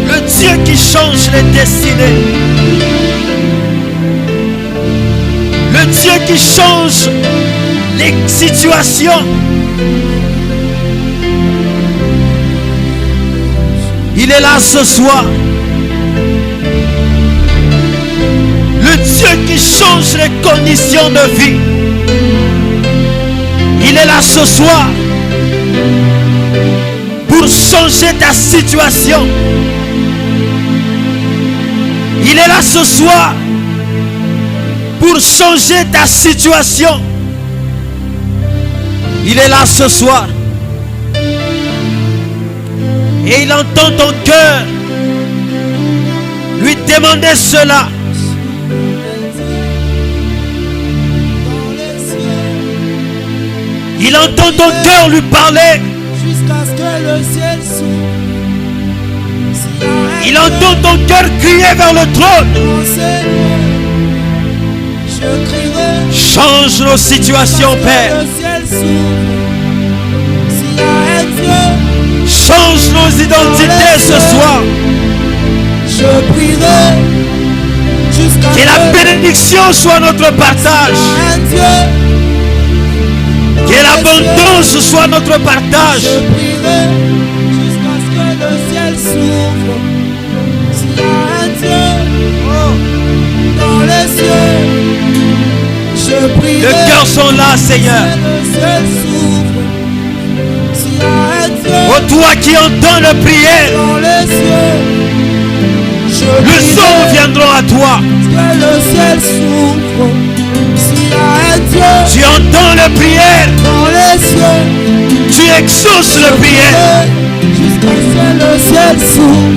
Le Dieu qui change les destinées. Le Dieu qui change les situations. Il est là ce soir. Le Dieu qui change les conditions de vie. Il est là ce soir pour changer ta situation. Il est là ce soir pour changer ta situation. Il est là ce soir et il entend ton cœur lui demander cela. Il entend ton cœur lui parler. Jusqu'à ce que le ciel s'ouvre. Il entend ton cœur crier vers le trône. Je crierai. Change nos situations, Père. Le ciel s'ouvre. S'il y a un Dieu. Change nos identités. bénédiction soit notre partage. un Dieu. Que l'abondance soit notre partage. Je prierai jusqu'à ce que le ciel s'ouvre. S'il y a un Dieu dans les cieux, je prierai. Les cœurs sont là, Seigneur. Que le ciel s'ouvre. S'il y a un Dieu Oh, toi qui entends la prière, dans les cieux, je le prierai son viendra à toi. que le ciel s'ouvre. S'il y a un Dieu Tu entends la prière, dans les cieux, tu exauces la prière. jusqu'à ce que le ciel s'ouvre.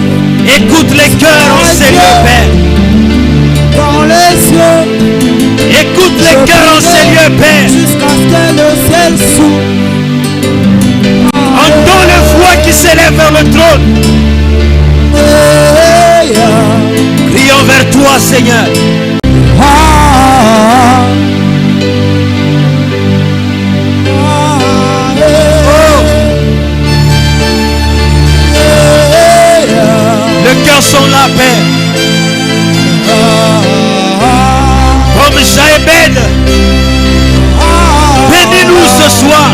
Écoute les cœurs en Seigneur, Père. Dans les cieux, Écoute les cœurs en Seigneur, Père. jusqu'à ce que le ciel s'ouvre. Entends les voix qui s'élèvent vers le trône. Prions vers toi, Seigneur. Les cœurs sont là, Père. Comme Jaébed, bénis-nous ce soir.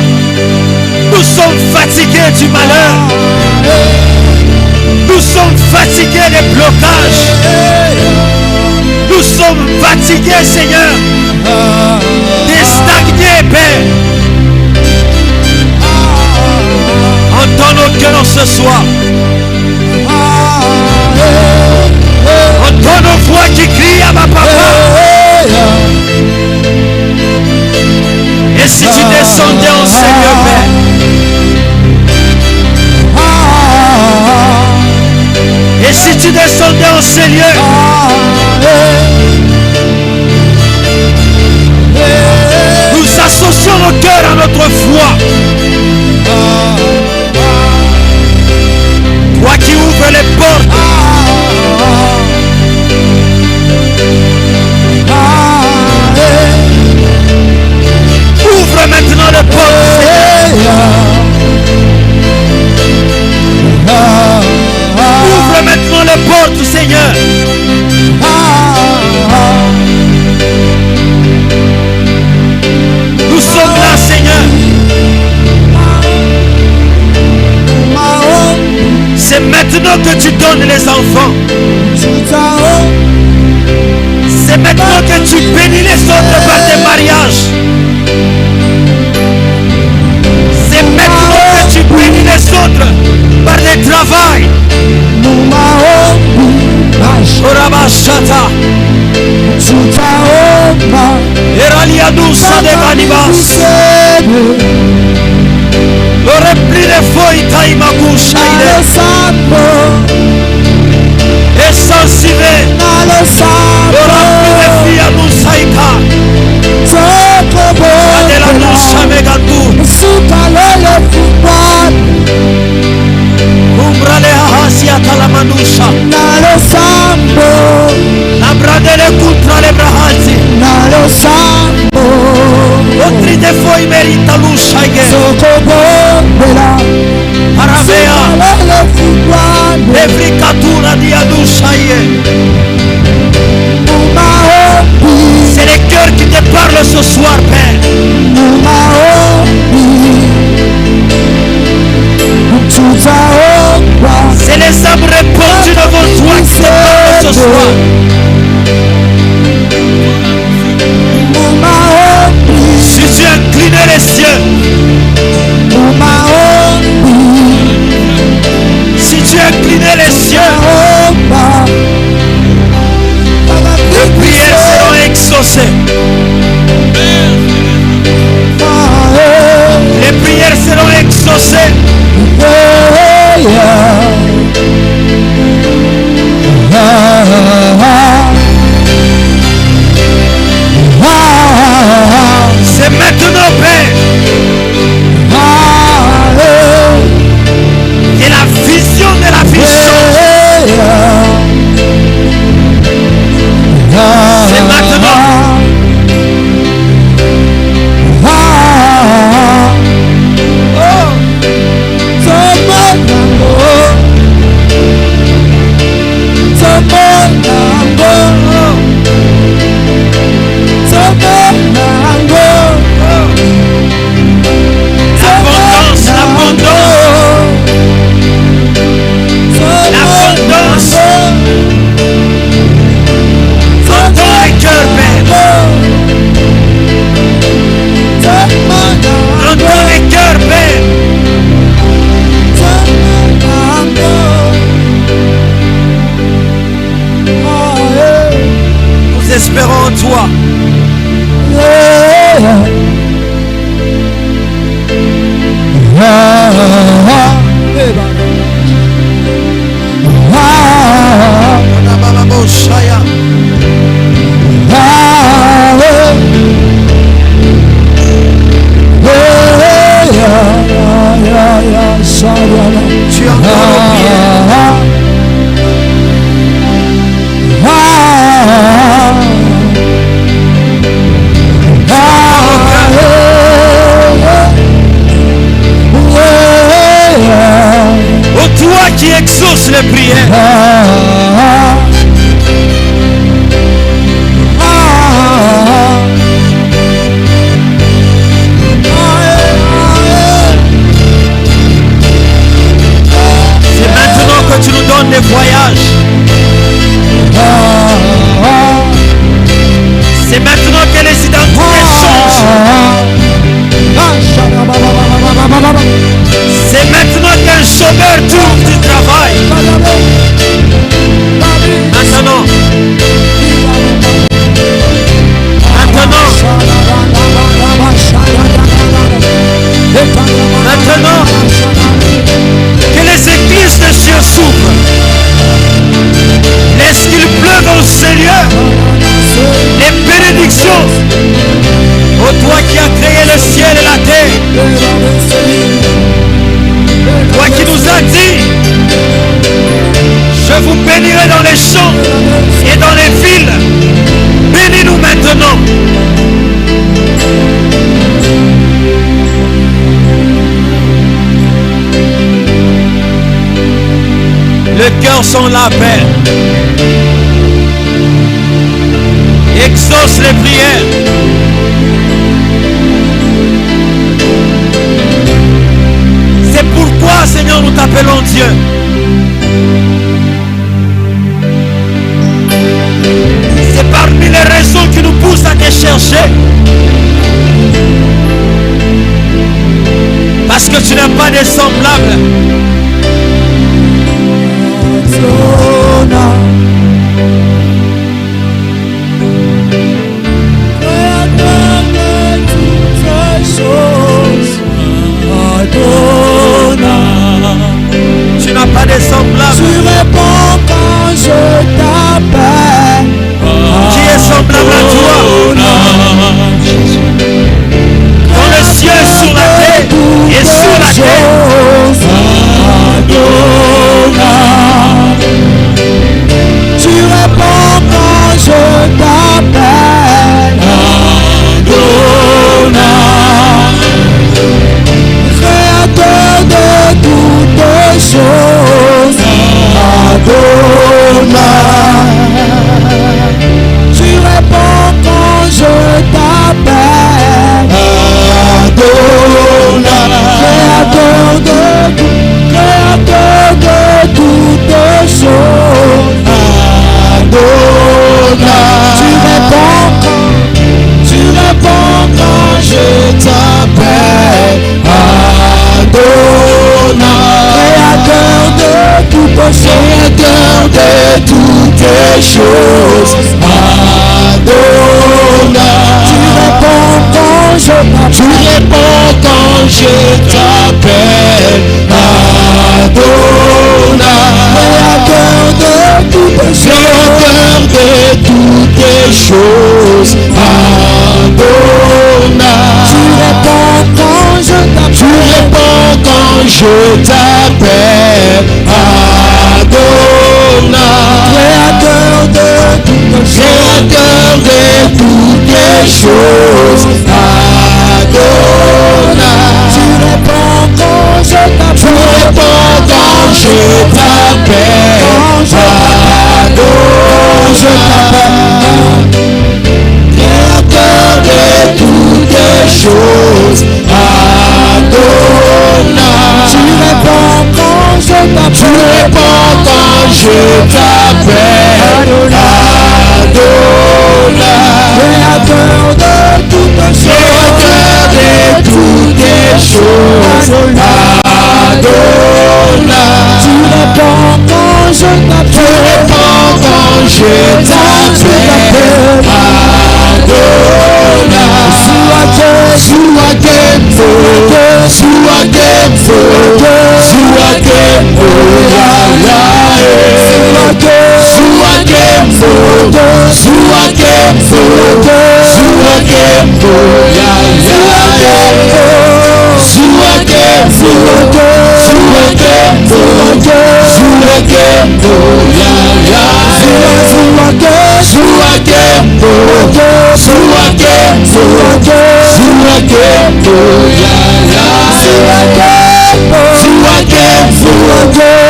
Nous sommes fatigués du malheur. Nous sommes fatigués des blocages. Nous sommes fatigués, Seigneur, des stagnés, Père. Entends nos cœurs ce soir. Entends nos voix qui crient à ma papa. Et si tu descendais en Seigneur, Père, et si tu descendais en Seigneur, nous associons nos cœurs à notre foi. Toi qui ouvres les portes, ouvre maintenant les portes, Seigneur. Ouvre maintenant les portes, Seigneur. Nous sommes là, Seigneur. C'est maintenant que tu donnes les enfants. C'est maintenant que tu bénis les autres par des mariages. C'est maintenant que tu bénis les autres par les travail. Orabashata. Eraliadusa de Vanibas. Lo rempli le foi taimakushaide. E sensive. Lo rempli le fia nusaika. Adela nusa megatu. Umbrale hahasia talamanusha. Nabradele contra le brahanzi. Otri de foi merita lushaige. Paravea. Evricatura di adushaie. C'est les cœurs qui te parlent ce soir, Père. C'est les âmes répandues devant toi qui te parlent ce soir. Si tu inclinais les cieux, si tu inclinais les cieux, les prières seront exaucées. Les prières seront exaucées. C'est maintenant, Père, que la vision de la vision, c'est maintenant. Oh. qui exauce les prières. C'est maintenant que tu nous donnes des voyages. C'est maintenant que les identités changent. C'est maintenant qu'un chômeur trouve du travail. Maintenant. Maintenant que les églises de Dieu s'ouvrent. Laisse qu'il pleuve au Seigneur les bénédictions. Ô toi qui as créé le ciel et la terre, toi qui nous as dit, je vous bénirai dans les champs et dans les villes. Bénis-nous maintenant. Le cœur sans la paix. Exauce les prières. C'est pourquoi, Seigneur, nous t'appelons Dieu. C'est parmi les raisons qui nous poussent à te chercher. Parce que tu n'as pas de semblable. Tu n'as pas de semblable. Tu réponds quand je t'appelle. Qui est semblable à toi? Dans le ciel, sur la terre et sous la terre. Tu réponds quand je t'appelle. Créateur de toutes choses. Tu réponds quand je t'appelle. Créateur de toutes choses. Tu réponds quand je t'appelle. Créateur de toutes choses. Tu réponds quand je t'appelle. Créateur de toutes choses. Tu réponds quand je t'appelle. Créateur de toutes choses. Tu réponds quand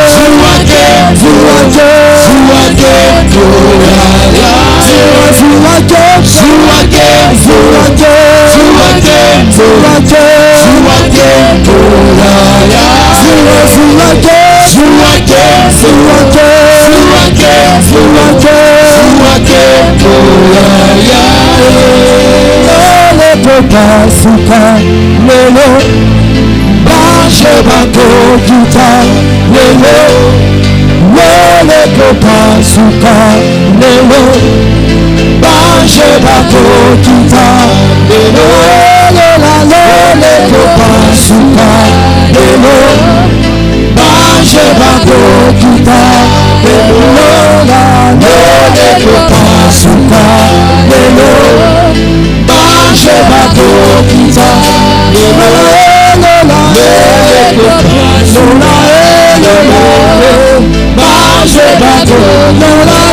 je Suka lelo Baje bako kita lelo Lele kopa suka lelo Baje bako kita lelo Lela lele kopa suka lelo Baje bako kita lelo Lela lele kopa suka lelo Baje bako kita lelo Lela lele kopa suka lelo Baje bako lela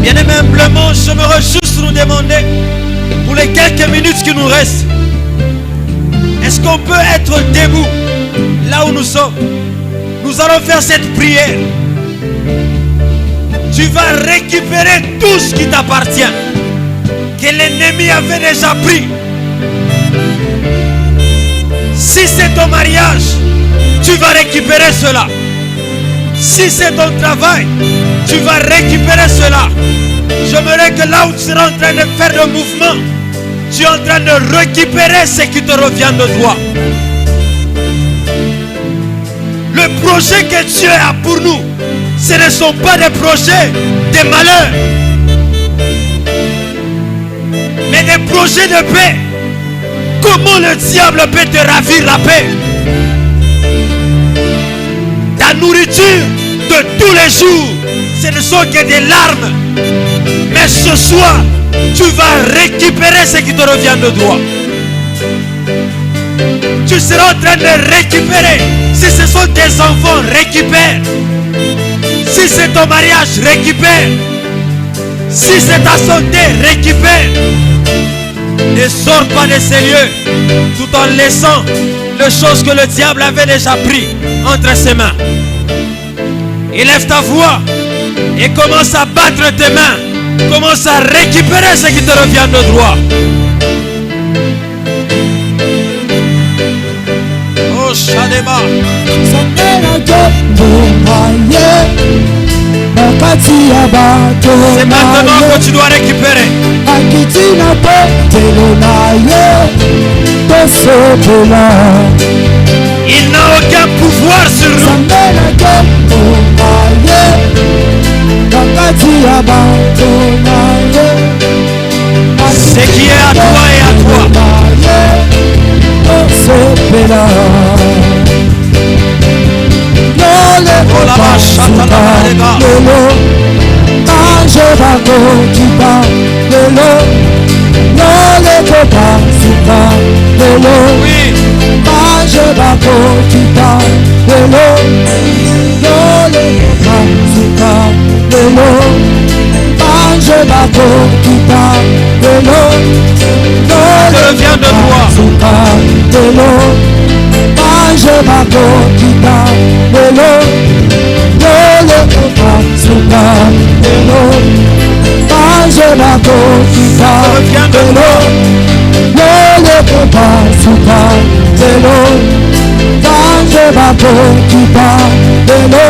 Bien-aimé, humblement, j'aimerais juste nous demander, pour les quelques minutes qui nous restent, est-ce qu'on peut être debout là où nous sommes? Nous allons faire cette prière. Tu vas récupérer tout ce qui t'appartient, que l'ennemi avait déjà pris. Si c'est ton mariage, tu vas récupérer cela. Si c'est ton travail, tu vas récupérer cela. J'aimerais que là où tu seras en train de faire le mouvement, tu es en train de récupérer ce qui te revient de toi. Le projet que Dieu a pour nous, ce ne sont pas des projets de malheur, mais des projets de paix. Comment le diable peut te ravir la paix? Ta nourriture de tous les jours, ce ne sont que des larmes. Mais ce soir, tu vas récupérer ce qui te revient de toi. Tu seras en train de récupérer. Si ce sont tes enfants, récupère. Si c'est ton mariage, récupère. Si c'est ta santé, récupère. Ne sors pas de ces lieux tout en laissant les choses que le diable avait déjà pris entre ses mains. Élève ta voix et commence à battre tes mains. Commence à récupérer ce qui te revient de droit. Oh Shadema. C'est maintenant que tu dois récupérer. Il n'a aucun pouvoir sur nous. Ce qui est à toi est à toi. Oh la vache, oui. Reviens de toi. Bange bakokita lelo lelo kopasuka lelo bange bakokita lelo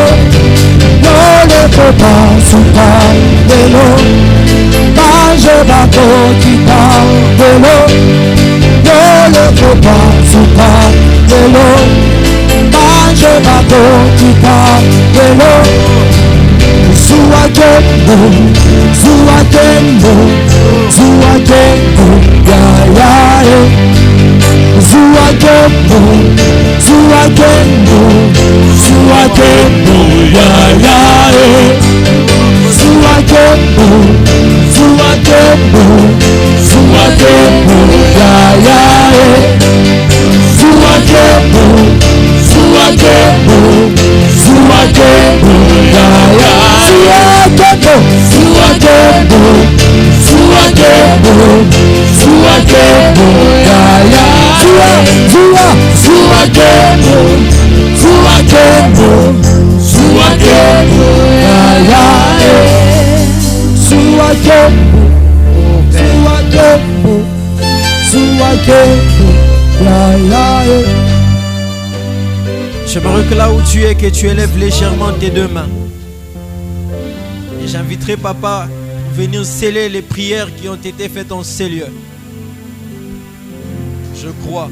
lelo kopasuka lelo bange bakokita lelo lelo kopasuka lelo bange bakokita lelo Suakendo, suakendo, suakendo, ya ya Suakendo, suakendo, suakendo, ya ya Suakendo, suakendo, suakendo, ya ya Suakendo, suakendo, suakendo, ya ya Suakendo, suakendo, suakendo, suakendo, ya ya Suakendo, suakendo, suakendo, ya ya Suakendo, suakendo, suakendo, ya ya J'aimerais que là où tu es, que tu élèves légèrement tes deux mains. Et j'inviterai papa à venir sceller les prières qui ont été faites en ces lieux. Je crois.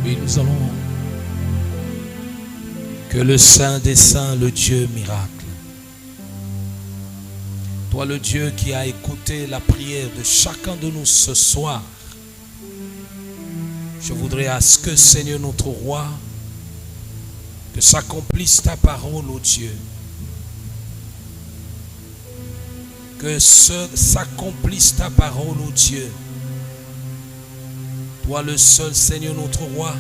Oui, nous allons. Que le Saint des Saints, le Dieu miracle, toi le Dieu qui a écouté la prière de chacun de nous ce soir, je voudrais à ce que, Seigneur notre roi, que s'accomplisse ta parole, ô Dieu. Que s'accomplisse ta parole, ô Dieu. Toi le seul, Seigneur notre roi,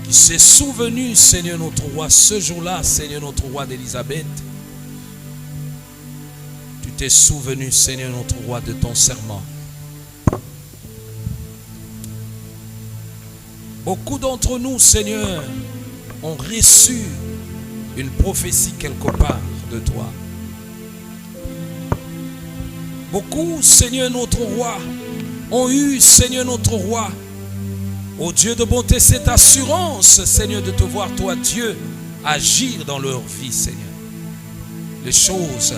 qui s'est souvenu, Seigneur notre roi, ce jour-là, Seigneur notre roi d'Élisabeth. Tu t'es souvenu, Seigneur notre roi, de ton serment. Beaucoup d'entre nous, Seigneur, ont reçu une prophétie quelque part de toi. Beaucoup, Seigneur notre roi, ont eu, Seigneur notre roi, ô Dieu de bonté, cette assurance, Seigneur, de te voir, toi, Dieu, agir dans leur vie, Seigneur. Les choses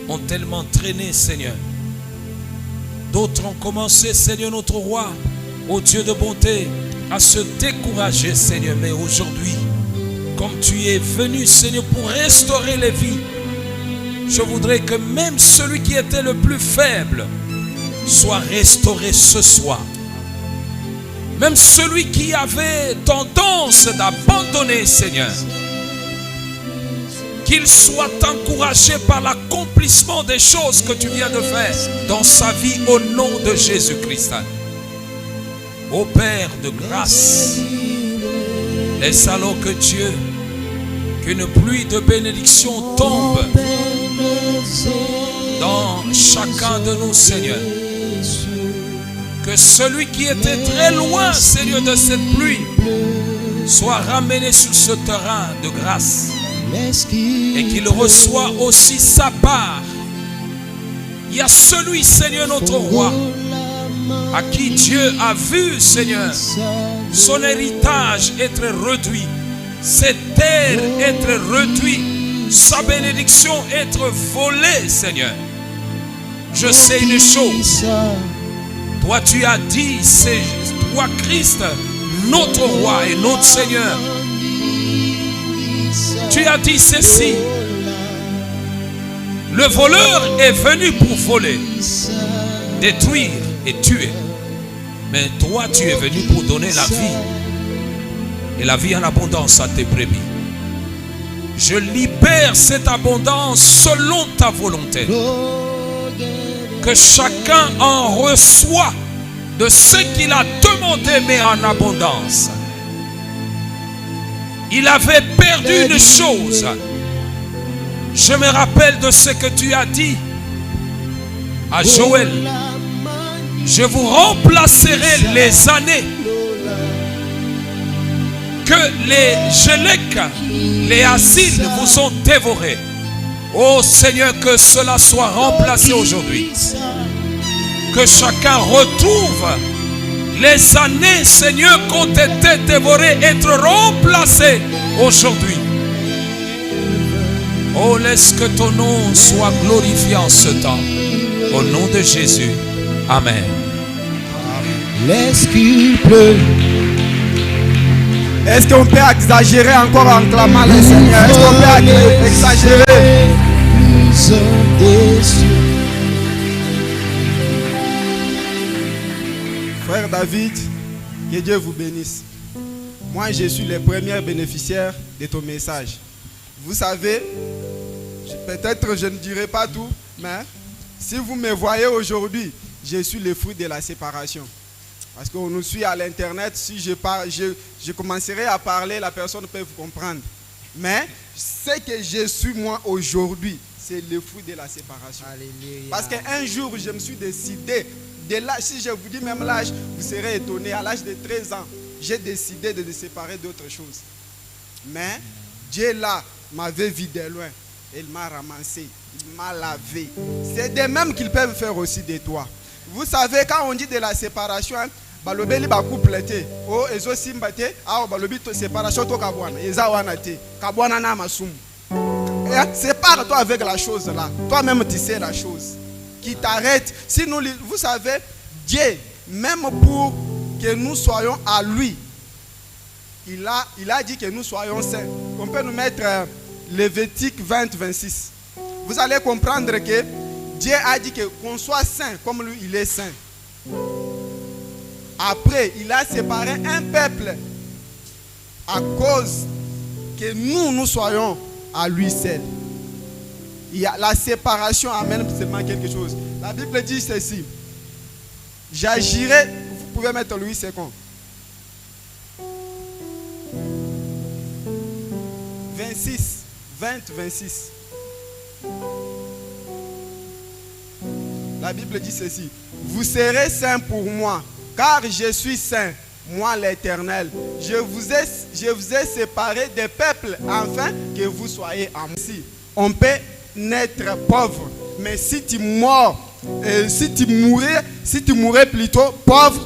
ont tellement traîné, Seigneur. D'autres ont commencé, Seigneur notre roi, ô Dieu de bonté, à se décourager, Seigneur. Mais aujourd'hui, comme tu es venu, Seigneur, pour restaurer les vies, je voudrais que même celui qui était le plus faible soit restauré ce soir. Même celui qui avait tendance d'abandonner, Seigneur, qu'il soit encouragé par l'accomplissement des choses que tu viens de faire dans sa vie au nom de Jésus-Christ. Ô Père de grâce, laisse alors que Dieu, qu'une pluie de bénédiction tombe dans chacun de nous, Seigneur. Que celui qui était très loin, Seigneur, de cette pluie, soit ramené sur ce terrain de grâce et qu'il reçoit aussi sa part. Il y a celui, Seigneur notre roi, à qui Dieu a vu, Seigneur, son héritage être réduit, cette terre être réduite, sa bénédiction être volée, Seigneur. Je sais une chose. Toi, tu as dit, c'est toi, Christ, notre roi et notre Seigneur. Tu as dit ceci. Le voleur est venu pour voler, détruire et tuer. Mais toi, tu es venu pour donner la vie. Et la vie en abondance à tes brebis. Je libère cette abondance selon ta volonté. Que chacun en reçoit de ce qu'il a demandé, mais en abondance. Il avait perdu une chose. Je me rappelle de ce que tu as dit à Joël. Je vous remplacerai les années que les Gélecs, les asiles vous ont dévorés. Oh Seigneur, que cela soit remplacé aujourd'hui. Que chacun retrouve les années, Seigneur, qui ont été dévorées, être remplacées aujourd'hui. Oh, laisse que ton nom soit glorifié en ce temps. Au nom de Jésus. Amen. Laisse qu'il pleut. Est-ce qu'on peut exagérer encore en clamant le Seigneur? Est-ce qu'on peut exagérer? Frère David, que Dieu vous bénisse. Moi, je suis le premier bénéficiaire de ton message. Vous savez, peut-être je ne dirai pas tout, mais si vous me voyez aujourd'hui, je suis le fruit de la séparation. Parce qu'on nous suit à l'internet, si je commencerai à parler, la personne peut vous comprendre. Mais ce que je suis moi aujourd'hui, c'est le fruit de la séparation. Alléluia. Parce qu'un jour, je me suis décidé, si je vous dis même l'âge, vous serez étonné, à l'âge de 13 ans, j'ai décidé de me séparer d'autres choses. Mais Dieu là m'avait vu de loin. Il m'a ramassé, il m'a lavé. C'est de même qu'ils peuvent faire aussi de toi. Vous savez, quand on dit de la séparation, balobeli ba couple te o ezo simba te a balobi to séparation to kabwana eza wana te kabwana na masumu. Sépare-toi avec la chose là. Toi-même tu sais la chose qui t'arrête. Si nous, vous savez, Dieu, même pour que nous soyons à lui, il a dit que nous soyons saints. On peut nous mettre Lévitique 20, 26. Vous allez comprendre que Dieu a dit qu'on soit saint comme lui, il est saint. Après, il a séparé un peuple à cause que nous soyons à lui seul. La séparation amène seulement quelque chose. La Bible dit ceci. J'agirai, vous pouvez mettre Louis II. 26. La Bible dit ceci. Vous serez saints pour moi, car je suis saint, moi l'Éternel. Je vous ai séparé des peuples, afin que vous soyez en moi. On peut naître pauvre, mais si tu mourais plutôt pauvre,